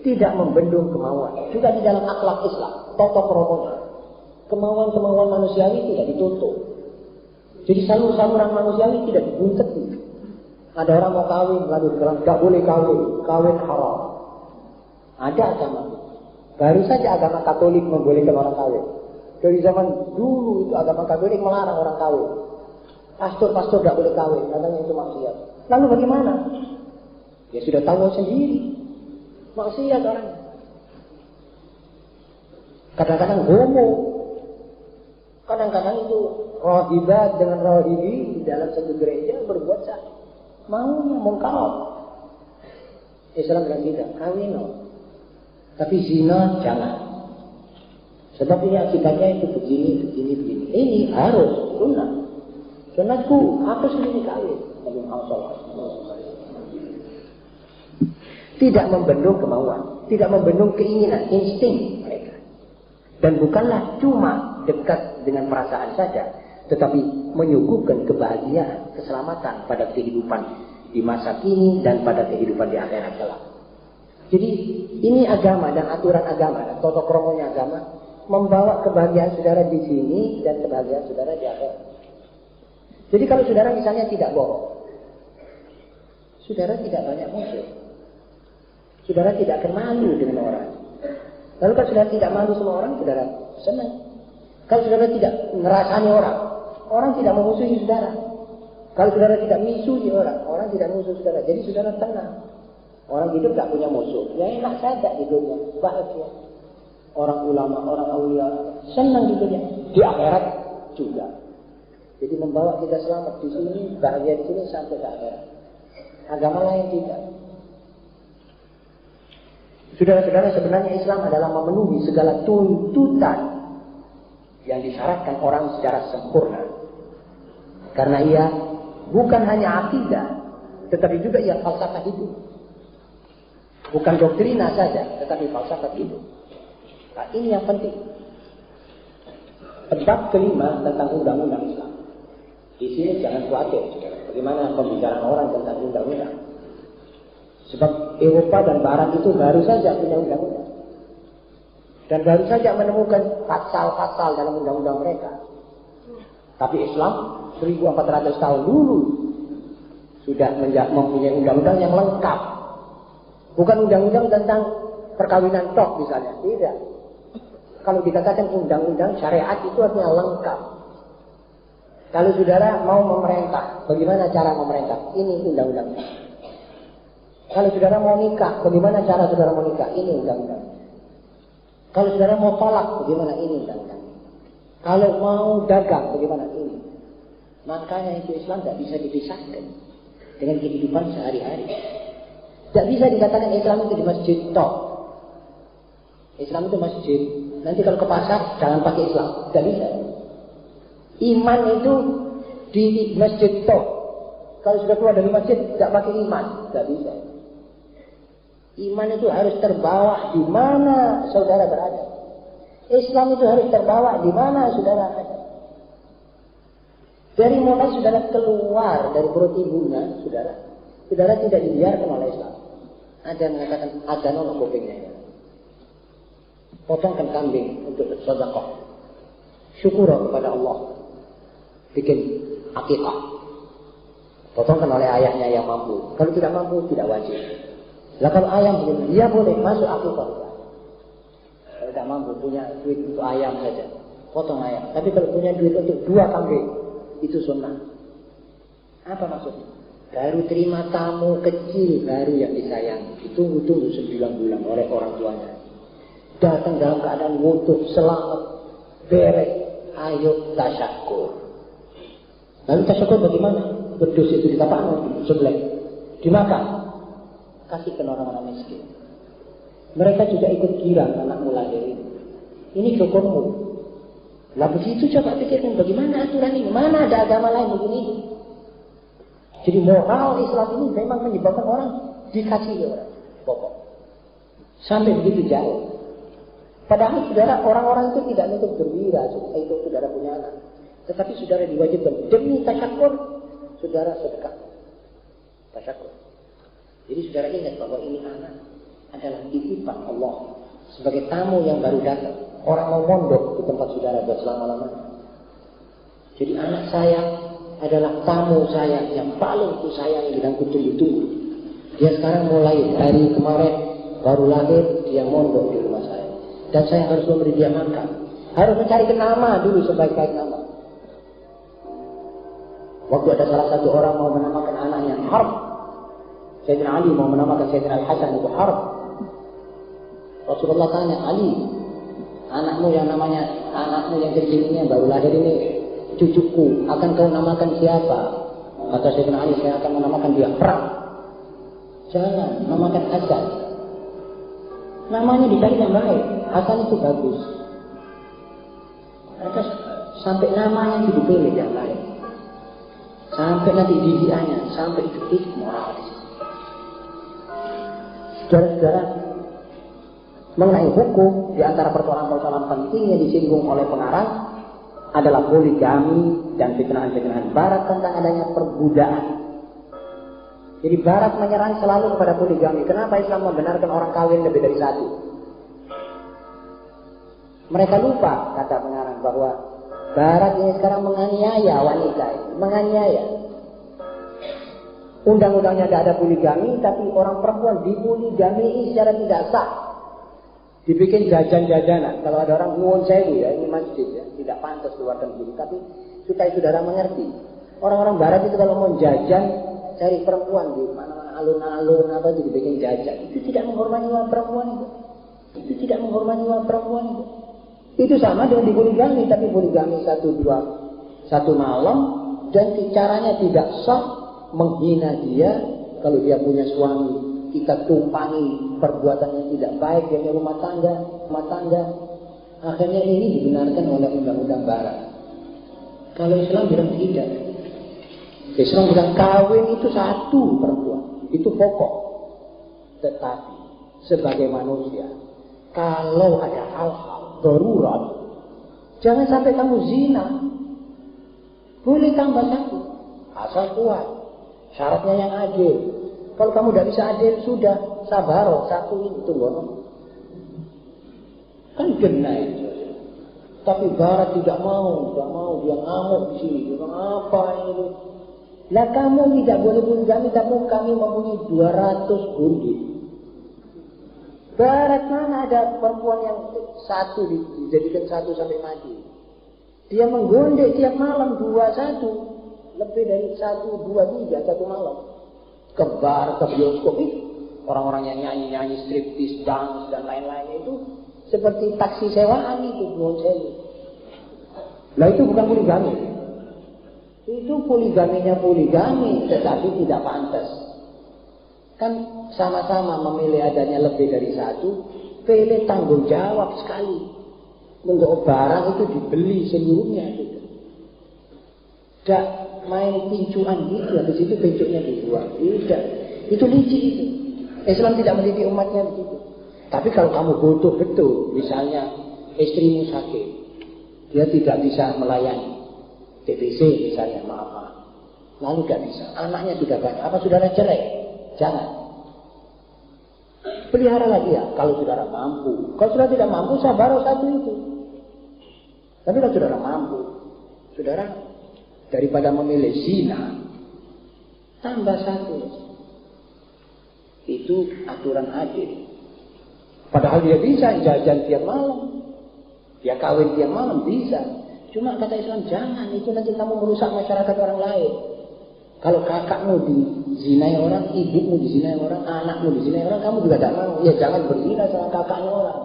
tidak membendung kemauan. Juga di dalam akhlak Islam, toto kromonya. Kemauan-kemauan manusiawi tidak ditutup. Jadi saluran manusiawi tidak dibuntet. Ada orang mau kawin, lalu bilang gak boleh kawin haram. Ada agama. Baru saja agama Katolik membolehkan orang kawin. Dari zaman dulu itu agama Katolik melarang orang kawin. Pastor tidak boleh kawin, katanya itu maksiat. Lalu bagaimana? Ya sudah tahu sendiri. Maksiat orang. Kadang-kadang homo. Kadang-kadang itu rahibat dengan rahibi di dalam satu gereja berbuat sah. Maunya mengkawin. Islam bilang tidak, kawin no. Tapi zina jangan. Sebab ini akibatnya itu begini. Ini harus sunnah. Sunatku, aku sendiri kawin. Tidak membendung kemauan, tidak membendung keinginan, insting mereka. Dan bukanlah cuma dekat dengan perasaan saja, tetapi menyuguhkan kebahagiaan, keselamatan pada kehidupan di masa kini dan pada kehidupan di akhirat kelak. Jadi ini agama dan aturan agama dan toto kromonya agama membawa kebahagiaan saudara di sini dan kebahagiaan saudara di akhirat. Jadi kalau saudara misalnya tidak bohong, saudara tidak banyak musuh, saudara tidak akan malu dengan orang. Lalu kalau saudara tidak malu sama orang, saudara senang. Kalau saudara tidak ngerasani orang tidak memusuhi saudara. Kalau saudara tidak misuhi orang tidak musuh saudara. Jadi saudara tenang. Orang hidup tak punya musuh, ya enak saja hidupnya, bahagia. Orang ulama, orang aulia, senang hidupnya. Di akhirat juga. Jadi membawa kita selamat di sini, bahagia di sini sampai ke akhirat. Agama lain tidak. Saudara-saudara, sebenarnya Islam adalah memenuhi segala tuntutan yang disyaratkan orang secara sempurna. Karena ia bukan hanya akidah, tetapi juga ia falsafah hidup. Bukan doktrina saja, tetapi falsafah hidup. Nah, ini yang penting. Bab kelima tentang undang-undang Islam. Di sini jangan khawatir, bagaimana pembicaraan orang tentang undang-undang. Sebab Eropa dan Barat itu baru saja punya undang-undang. Dan baru saja menemukan pasal-pasal dalam undang-undang mereka. Tapi Islam 1400 tahun dulu sudah mempunyai undang-undang yang lengkap. Bukan undang-undang tentang perkawinan tok misalnya. Tidak. Kalau dikatakan undang-undang syariat itu artinya lengkap. Kalau saudara mau memerintah, bagaimana cara memerintah? Ini undang-undang. Kalau saudara mau nikah, bagaimana cara saudara mau nikah? Ini undang-undang. Kalau saudara mau tolak, bagaimana? Ini undang-undang. Kalau mau dagang, bagaimana? Ini. Makanya itu Islam tidak bisa dipisahkan dengan kehidupan sehari-hari. Tidak bisa dikatakan Islam itu di masjid tok. Islam itu masjid. Nanti kalau ke pasar, jangan pakai Islam. Tidak bisa. Iman itu di masjid tok. Kalau sudah keluar dari masjid, tidak pakai iman. Tidak bisa. Iman itu harus terbawa di mana saudara berada. Islam itu harus terbawa di mana saudara ada. Dari mulai saudara keluar dari perut ibunya, saudara tidak dibiarkan oleh Islam. Ada yang mengatakan ada nono kupingnya. Potongkan kambing untuk sedekah. Syukur kepada Allah. Bikin akikah. Potongkan oleh ayahnya yang mampu. Kalau tidak mampu, tidak wajib. Lah kalau ayam dia boleh masuk akikah. Kalau tidak mampu punya duit untuk ayam saja, potong ayam. Tapi kalau punya duit untuk 2 kambing, itu sunnah. Apa maksudnya? Baru terima tamu kecil baru yang disayang. Ditunggu-tunggu 9 bulan oleh orang tuanya. Datang dalam keadaan wudu, selamat, beres, ayo tasyakur. Lalu tasyakur bagaimana? Bedus itu ditapak, sebelah, dimakan. Kasihkan orang-orang miskin. Mereka juga ikut girang anakmu lahir ini. Ini syukurmu. Lah begitu coba pikirkan bagaimana aturan ini. Mana ada agama lain begini. Jadi moral Islam ini memang menyebabkan orang dikasihi orang. Pokok. Sampai begitu jauh. Padahal saudara orang-orang itu tidak untuk berwira. Itu saudara punya anak. Tetapi saudara diwajibkan. Demi tasyakur. Saudara sedekah. Tasyakur. Jadi saudara ingat bahwa ini anak adalah titipan Allah sebagai tamu yang baru datang. Orang mau mondok di tempat saudara buat selama-lamanya. Jadi anak saya adalah tamu saya yang paling kusayangi dan kutunggu-tunggu. Dia sekarang mulai hari kemarin baru lahir, dia mondok di rumah saya. Dan saya harus memberi dia makan. Harus mencari nama dulu sebaik-baik nama. Waktu ada salah satu orang mau menamakan anaknya Harb. Sayyidina Ali mau menamakan Sayyidina Al-Hasan itu Harb. Rasulullah tanya, Ali, anakmu yang kecil ini yang baru lahir ini cucuku, akan kau namakan siapa? Kata Sayyidina Ali, saya akan menamakan dia Perang. Jangan, namakan Hasan. Namanya dicari yang baik. Hasan itu bagus. Mereka sampai namanya dipilih yang lain. Sampai nanti didiannya, sampai itu moralis. Saudara-saudara, mengenai hukum di antara persoalan-persoalan penting yang disinggung oleh pengarang adalah poligami dan fitnahan-fitnahan Barat tentang adanya perbudakan. Jadi Barat menyerang selalu kepada poligami. Kenapa Islam membenarkan orang kawin lebih dari satu? Mereka lupa, kata pengarang, bahwa Barat ini sekarang menganiaya wanita, menganiaya. Undang-undangnya tidak ada poligami, tapi orang perempuan dipoligami secara tidak sah. Dibikin jajan-jajanan. Kalau ada orang nyuwun sewu ya, ini masjid ya, tidak pantas keluarkan diri. Tapi supaya saudara mengerti, orang-orang Barat itu kalau mau jajan, cari perempuan di mana alun-alun apa itu dibikin jajan. Itu tidak menghormati perempuan itu. Itu tidak menghormati perempuan itu. Itu sama dengan dipoligami, tapi poligami 1 malam dan caranya tidak sah. Menghina dia, kalau dia punya suami, kita tumpangi perbuatannya tidak baik, dia rumah tangga. Akhirnya ini dibenarkan oleh undang-undang Barat. Kalau Islam bilang tidak. Islam bilang kawin itu 1 perempuan, itu pokok. Tetapi sebagai manusia, kalau ada hal-hal darurat, jangan sampai kamu zina. Boleh tambah 1, asal kuat. Syaratnya yang adil. Kalau kamu tidak bisa adil, sudah sabar. 1 ini tunggu. Kan kena itu. Tapi Barat tidak mau dia ngamuk di sini. Dia bilang, apa ini? Lah kamu tidak boleh poligami, tapi kami mempunyai 200 gundik. Barat mana ada perempuan yang satu dijadikan satu sampai mati? Dia menggondek tiap malam 2-1, lebih dari 1-2-3 satu malam. Ke bar, ke bioskop itu orang-orang yang nyanyi striptease, dance dan lain-lain itu seperti taksi sewaan itu, Nah itu bukan poligami. Itu poligaminya poligami, tetapi tidak pantas. Kan sama-sama memilih adanya lebih dari satu, pilih tanggung jawab sekali. Nunggu barang itu dibeli seluruhnya gitu. Tidak main pincuan gitu, habis itu pincuknya dibuang. Tidak, itu licik itu. Islam tidak mendidik umatnya begitu. Tapi kalau kamu butuh betul, misalnya istrimu sakit, dia tidak bisa melayani, TBC misalnya, maaf. Lalu gak bisa, anaknya sudah banyak, apa saudara cerai? Jangan. Peliharalah dia, kalau saudara mampu. Kalau saudara tidak mampu, sabar satu itu. Tapi kalau saudara mampu, saudara daripada memilih zina, tambah satu. Itu aturan adil. Padahal dia bisa jajan tiap malam, dia kawin tiap malam bisa. Cuma kata Islam jangan, itu nanti kamu merusak masyarakat orang lain. Kalau kakakmu dizinai orang, ibumu dizinai orang, anakmu dizinai orang, kamu juga tidak mau. Ya jangan berzina sama kakaknya orang,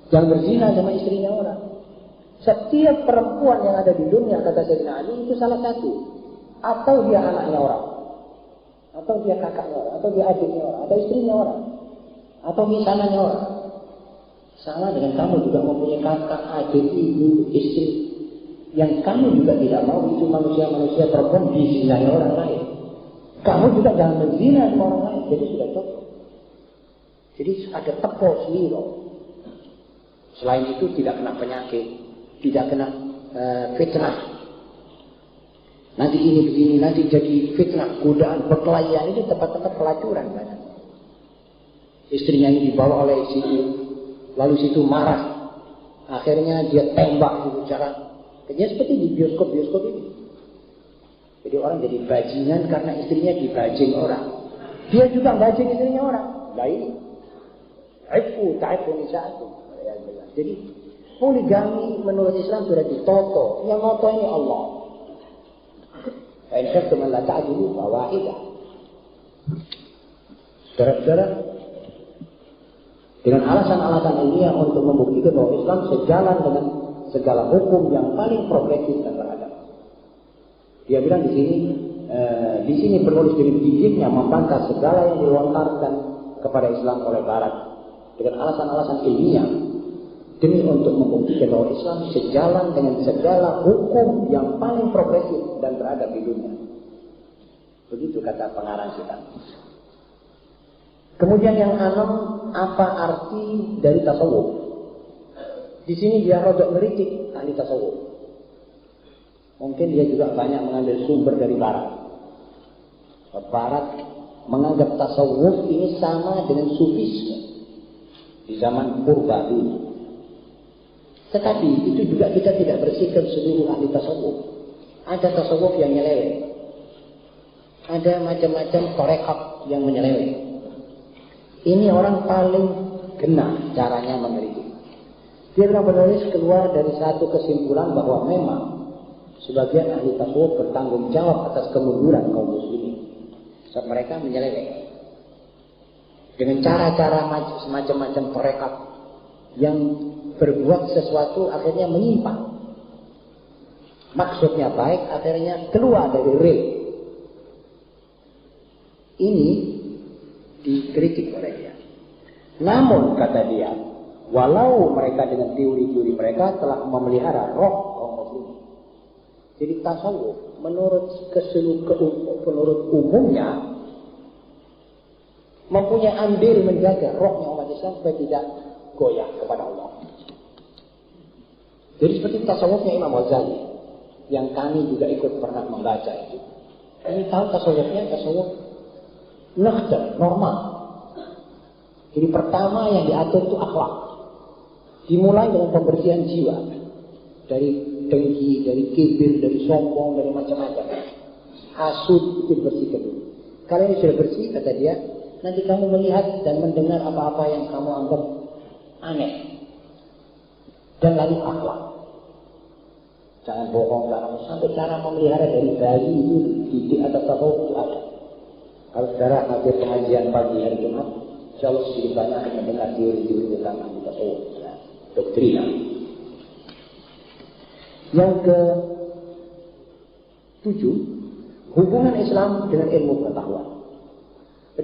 jangan berzina sama istrinya orang. Setiap perempuan yang ada di dunia, kata Sayyidina Ali, itu salah satu. Atau dia anaknya orang, atau dia kakaknya orang, atau dia adiknya orang, atau istrinya orang, atau misalnya orang. Sama dengan kamu juga mempunyai kakak, adik, ibu, istri. Yang kamu juga tidak mau itu manusia-manusia perempuan dizinai orang lain. Kamu juga jangan berzina sama orang lain. Jadi sudah cukup. Jadi ada tepuk seliro. Selain itu tidak kena penyakit, tidak kena fitnah. Nanti ini begini, nanti jadi fitnah, godaan, perkelahian, itu tempat-tempat pelacuran banyak. Istrinya ini dibawa oleh situ, lalu situ marah, akhirnya dia tembak gitu cara. Ya seperti di bioskop-bioskop ini. Jadi orang jadi bajingan karena istrinya dibajing orang. Dia juga bajing istrinya orang. Nah ini aifu ta'aifu nisa'atu. Jadi poligami menurut Islam sudah ditoko. Yang noto ini Allah. Fa'in syaftum la ta'dilu fawahidah. Saudara-saudara, dengan alasan-alasan ilmiah untuk membuktikan bahwa Islam sejalan dengan segala hukum yang paling progresif dan beradab. Dia bilang di sini penulis dengan giginya membantah segala yang dilontarkan kepada Islam oleh Barat dengan alasan-alasan ilmiah demi untuk membuktikan bahwa Islam sejalan dengan segala hukum yang paling progresif dan beradab di dunia. Begitu kata pengarang kita. Kemudian yang keenam, apa arti dari tasawuf? Di sini dia rodok ngeritik ahli tasawuf. Mungkin dia juga banyak mengambil sumber dari Barat. Barat menganggap tasawuf ini sama dengan sufisme di zaman purba dulu. Tetapi itu juga kita tidak bersihkan seluruh ahli tasawuf. Ada tasawuf yang nyeleweng. Ada macam-macam torekat yang menyeleweng. Ini orang paling genah caranya mengeritik. Dia bilang penulis keluar dari satu kesimpulan bahwa memang sebagian ahli tasawuf bertanggung jawab atas kemunduran kaum muslimin. Sebab mereka menyeleweng dengan cara-cara semacam-macam tarekat yang berbuat sesuatu akhirnya menyimpang. Maksudnya baik, akhirnya keluar dari rel. Ini dikritik oleh dia. Namun kata dia, walau mereka dengan teori-teori mereka telah memelihara roh kaum muslimin. Jadi tasawuf menurut umumnya mempunyai andil menjaga rohnya umat Islam supaya tidak goyah kepada Allah. Jadi seperti tasawufnya Imam Ghazali yang kami juga ikut pernah membaca itu. Kami tahu tasawufnya tasawuf nakhdar, normal. Jadi pertama yang diatur itu akhlak. Dimulai dengan pembersihan jiwa. Dari dengki, dari kibir, dari sombong, dari macam-macam. Hasud itu dibersihkan dulu. Kalau ini sudah bersih, kata dia, nanti kamu melihat dan mendengar apa-apa yang kamu anggap aneh. Dan lalu akhlak. Jangan bohong, sampai cara memelihara dari bayi itu dididik atau tasawuf itu ada. Kalau saudara hadir pengajian pagi hari Jumat, insya Allah sedikit banyak akan mendengar teori-teori tentang tasawuf, doktrina. Yang ke-7, hubungan Islam dengan ilmu pengetahuan.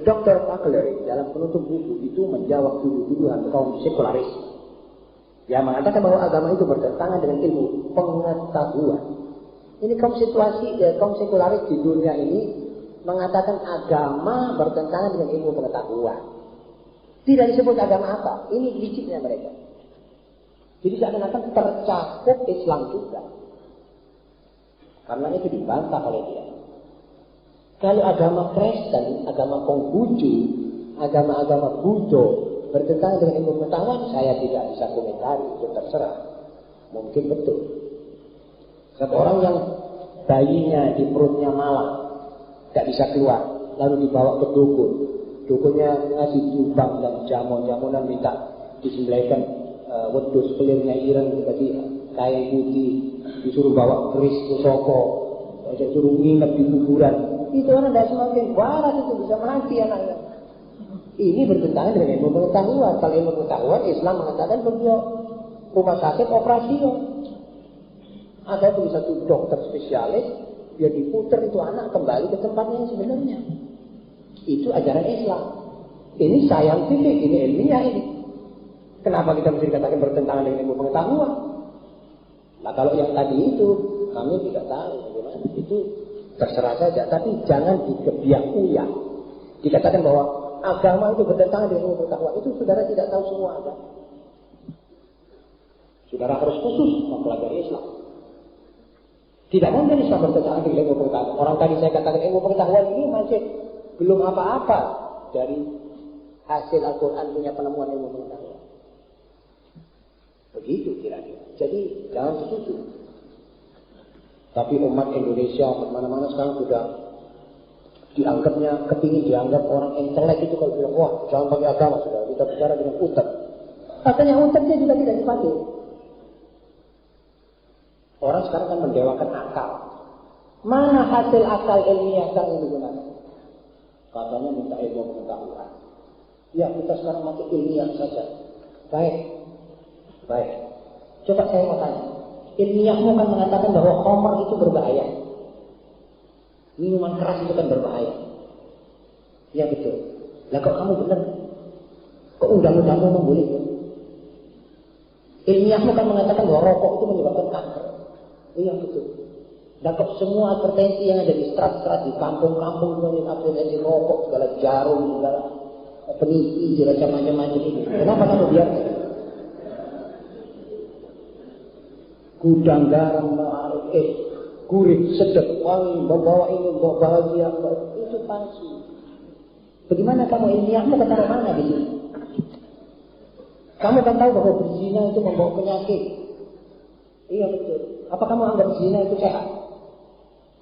Dr. Pakler dalam penutup buku itu menjawab tuduhan kaum sekularis yang mengatakan bahwa agama itu bertentangan dengan ilmu pengetahuan. Ini kaum sekularis di dunia ini mengatakan agama bertentangan dengan ilmu pengetahuan. Tidak disebut agama apa. Ini liciknya mereka. Jadi seakan-akan tercakup Islam juga. Karena itu dibantah oleh dia. Kalau agama Kristen, agama Konghucu, agama-agama Buddha bertentangan dengan ilmu pengetahuan, saya tidak bisa komentari, itu terserah. Mungkin betul. Seorang yang bayinya di perutnya malang, tidak bisa keluar, lalu dibawa ke dukun. Dukunnya ngasih jubang dan jamuan-jamunan minta disembelihkan wedus pelirnya ireng, dikasih kain putih, disuruh bawa keris pusoko, disuruh nginep di kuburan. Itu orang tidak semakin waras, itu bisa mati anaknya. Ini bertentangan dengan ilmu pengetahuan. Kalau ilmu pengetahuan, Islam mengatakan beliau rumah sakit operasi. Ada tuh satu dokter spesialis, dia diputer itu anak kembali ke tempatnya yang sebenarnya. Itu ajaran Islam. Ini scientific, ini ilmiah ini. Kenapa kita mesti dikatakan bertentangan dengan ilmu pengetahuan? Nah kalau yang tadi itu, kami tidak tahu bagaimana. Itu terserah saja, tapi jangan dikebiak-uyak. Dikatakan bahwa agama itu bertentangan dengan ilmu pengetahuan. Itu saudara tidak tahu semua agama. Saudara harus khusus mempelajari Islam. Tidak mungkin Islam bertentangan dengan ilmu pengetahuan. Orang tadi saya katakan ilmu pengetahuan ini masih belum apa-apa dari hasil Al-Quran punya penemuan ilmu pengetahuan. Begitu kira-kira. Jadi jangan setuju. Tapi umat Indonesia mana-mana sekarang sudah dianggapnya, kepingin dianggap orang intelek itu kalau bilang, wah jangan pakai agama, sudah kita bicara dengan utek. Katanya uteknya juga tidak dipakai. Orang sekarang kan mendewakan akal. Mana hasil akal ilmiah sekarang yang digunakan? Katanya minta ilmu pengetahuan. Ya kita sekarang pakai ilmiah saja. Baik. Coba saya mau tanya. Ilmiahmu kan mengatakan bahwa khamr itu berbahaya. Minuman keras itu kan berbahaya. Ya betul. Lah kok kamu benar? Kok undang-undangmu membolehkan? Ilmiahmu kan mengatakan bahwa rokok itu menyebabkan kanker. Iya betul. Dan kok semua advertensi yang ada di strat-strat di kampung-kampung itu advertensi rokok, segala jarum, segala peniti, segala macam-macam itu. Kenapa kamu biarkan? Gudang garam, gurih, sedap, wangi, membawa ini, membawa bahagia, itu palsu. Bagaimana kamu ilmiahmu ketaruh mana di sini? Kamu kan tahu bahwa berzina itu membawa penyakit. Iya betul. Apa kamu anggap zina itu sehat?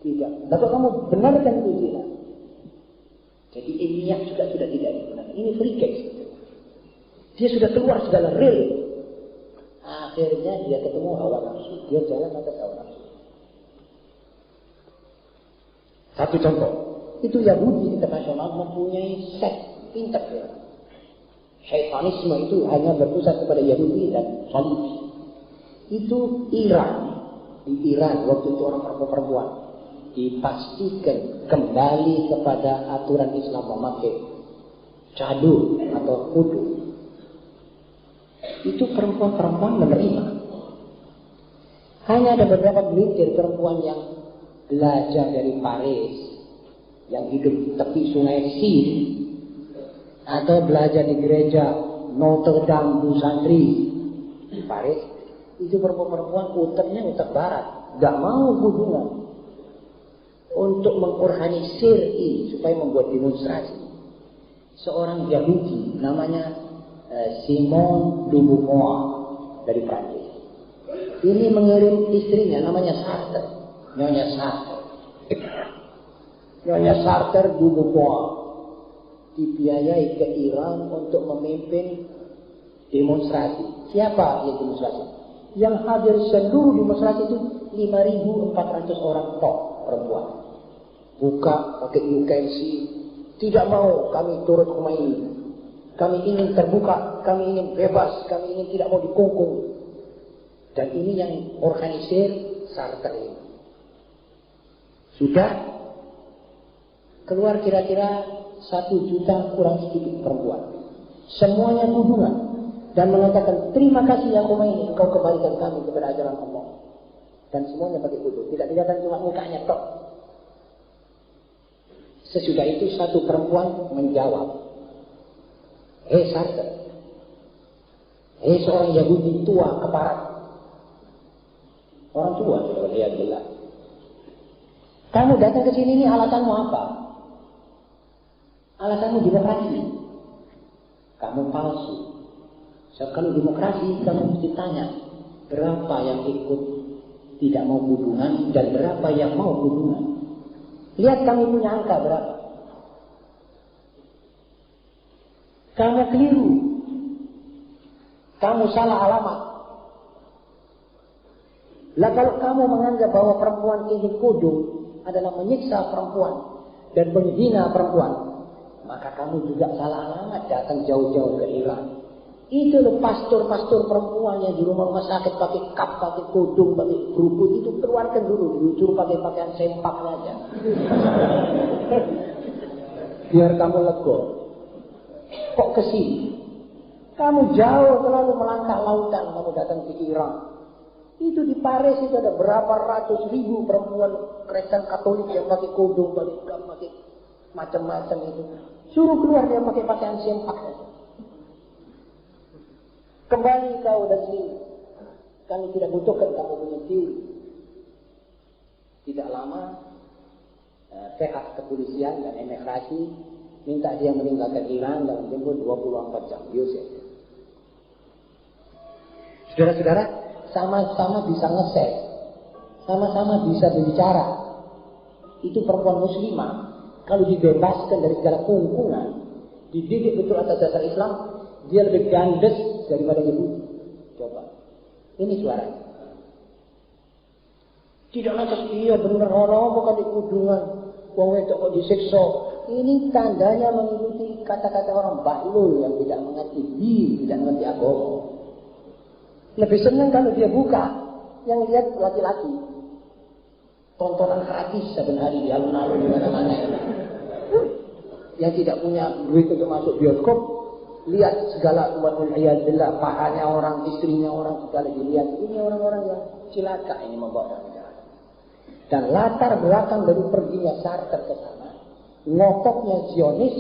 Tidak. Tapi kamu benarkan itu zina. Jadi ilmiah juga sudah tidak digunakan. Ini free case. Dia sudah keluar segala real. Akhirnya dia ketemu hawa nafsu. Dia jalan atas hawa nafsu. Satu contoh. Itu Yahudi internasional mempunyai seks pintar ya. Syaitanisme itu hanya berpusat kepada Yahudi dan Salib. Itu Iran. Di Iran waktu itu orang perempuan dipastikan kembali kepada aturan Islam memakai cadur atau kudu. Itu perempuan-perempuan menerima. Hanya ada beberapa gelintir perempuan yang belajar dari Paris, yang hidup di tepi sungai Sil, atau belajar di gereja Notre Dame du Sandri di Paris. Itu perempuan-perempuan uteknya utek barat, gak mau hubungan untuk mengorganisir ini supaya membuat demonstrasi. Seorang Yahudi namanya Simon de Beauvoir, dari Prancis. Ini mengirim istrinya, namanya Sartre, Nyonya Sartre. Nyonya Sartre dulu dibiayai ke Iran untuk memimpin demonstrasi. Siapa yang demonstrasi? Yang hadir seluruh demonstrasi itu 5.400 orang tok perempuan. Buka pakai UKMC, tidak mau kami turut Khomeini. Kami ingin terbuka, kami ingin bebas, kami ingin tidak mau dikungkung. Dan ini yang organisir Sartre ini. Sudah keluar kira-kira 1 juta kurang sedikit perempuan. Semuanya kunjungan dan mengatakan terima kasih ya Khomeini, engkau kembalikan kami kepada ajaran Allah. Dan semuanya pakai kudung, tidak kelihatan cuma mukanya tok. Sesudah itu satu perempuan menjawab, hei Sartre, hei seorang Yahudi tua keparat, orang tua sudah dia bilang, kamu datang ke sini ini alasanmu apa? Alasanmu demokrasi. Kamu palsu. So, kalau demokrasi kamu mesti tanya berapa yang ikut tidak mau kunjungan dan berapa yang mau kunjungan. Lihat kami punya angka berapa. Kamu keliru. Kamu salah alamat. Lah kalau kamu menganggap bahwa perempuan ini kudung adalah menyiksa perempuan dan menghina perempuan, maka kamu juga salah alamat datang jauh-jauh ke Iran. Itu loh pastor-pastor perempuan yang di rumah sakit pakai kap, pakai kudung, pakai keruput itu keluarkan dulu, dilucur pakai pakaian sempak aja. Biar kamu lega. Kok kesini? Kamu jauh terlalu melangkah lautan, kamu datang ke Iran. Itu di Paris itu ada berapa ratus ribu perempuan Kristen Katolik yang pakai kudung, pakai kap, pakai macam-macam itu. Suruh keluar dia pakai pakaian sempak aja. Kembali kau dari sini. Kami tidak butuhkan kamu punya teori. Tidak lama, pihak kepolisian dan imigrasi minta dia meninggalkan Iran dalam tempo 24 jam. Yusuf. Saudara-saudara, sama-sama bisa nge-share, sama-sama bisa berbicara. Itu perempuan muslimah, kalau dibebaskan dari segala kungkungan, dididik betul atas dasar Islam, dia lebih gandes daripada ibu. Coba. Ini suaranya. Tidak lantas iya benar orang bukan dikudungan. Wong wedok kok disiksa. Ini tandanya mengikuti kata-kata orang bahlul yang tidak mengerti din, tidak mengerti agama. Lebih senang kalau dia buka yang lihat laki-laki. Tontonan gratis saben hari di alun-alun di mana-mana. Yang tidak punya duit untuk masuk bioskop, lihat segala wal'iyadillah, pahanya orang, istrinya orang, segala dilihat. Ini orang-orang yang cilaka ini membawa negara. Dan latar belakang dari perginya Sartre ke sana, ngotoknya Zionis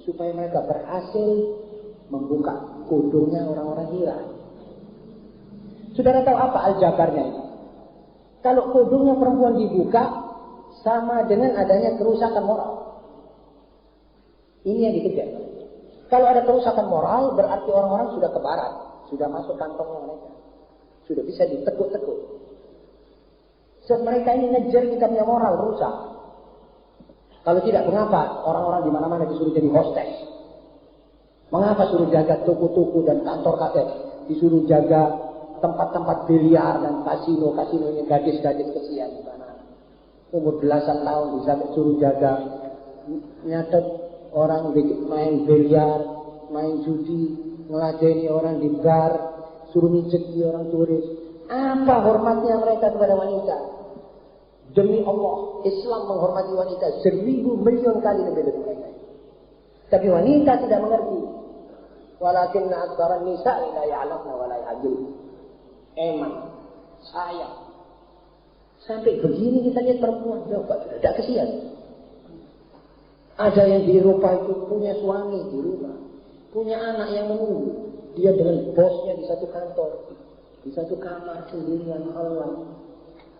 supaya mereka berhasil membuka kudungnya orang-orang Iran. Saudara tahu apa aljabarnya ini? Kalau kudungnya perempuan dibuka, sama dengan adanya kerusakan moral. Ini yang dikejar. Kalau ada kerusakan moral, berarti orang-orang sudah ke barat, sudah masuk kantongnya mereka, sudah bisa ditekuk-tekuk. So, mereka ini ngejar kita punya moral rusak. Kalau tidak, mengapa orang-orang di mana-mana disuruh jadi hostess? Mengapa suruh jaga toko-toko dan kantor kafe? Disuruh jaga tempat-tempat biliar dan kasino-kasinonya gadis-gadis kesian di sana. Umur belasan tahun bisa suruh jaga, nyatet orang main biliar, main judi, ngeladeni orang di bar, suruh mijeki orang turis. Apa hormatnya mereka kepada wanita? Demi Allah, Islam menghormati wanita 1.000 milion kali lebih dari mereka. Tapi wanita tidak mengerti. Walakinna aktsara nisa'i la ya'lamna wa la ya'qilun. Emang, sayang. Sampai begini kita lihat perempuan, coba tidak kesian. Ada yang di Eropa itu punya suami di rumah, punya anak yang menunggu. Dia dengan bosnya di satu kantor, di satu kamar sendirian Allah.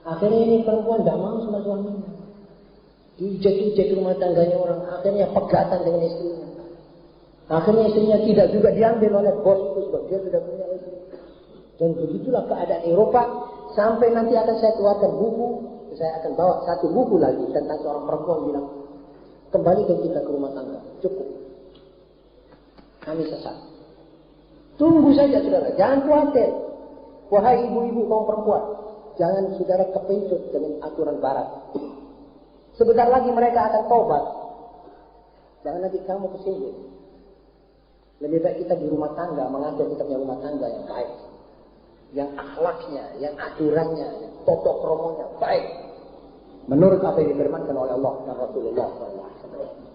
Akhirnya ini perempuan tidak mau sama suaminya. Dijek-jek rumah tangganya orang. Akhirnya pegatan dengan istrinya. Akhirnya istrinya tidak juga diambil oleh bos itu sebab dia sudah punya istri. Dan begitulah keadaan Eropa, sampai nanti akan saya keluarkan buku, saya akan bawa satu buku lagi tentang seorang perempuan bilang, kembalikan kita ke rumah tangga, cukup. Kami sesat. Tunggu saja saudara, jangan khawatir. Wahai ibu-ibu kaum perempuan, jangan saudara kepincut dengan aturan barat. Sebentar lagi mereka akan tobat. Jangan nanti kamu kesinggung. Lebih baik kita di rumah tangga, mengatur kita punya rumah tangga yang baik. Yang akhlaknya, yang aturannya, yang tata kromonya baik. Menurut apa yang difirmankan oleh Allah dan Rasulullah SAW.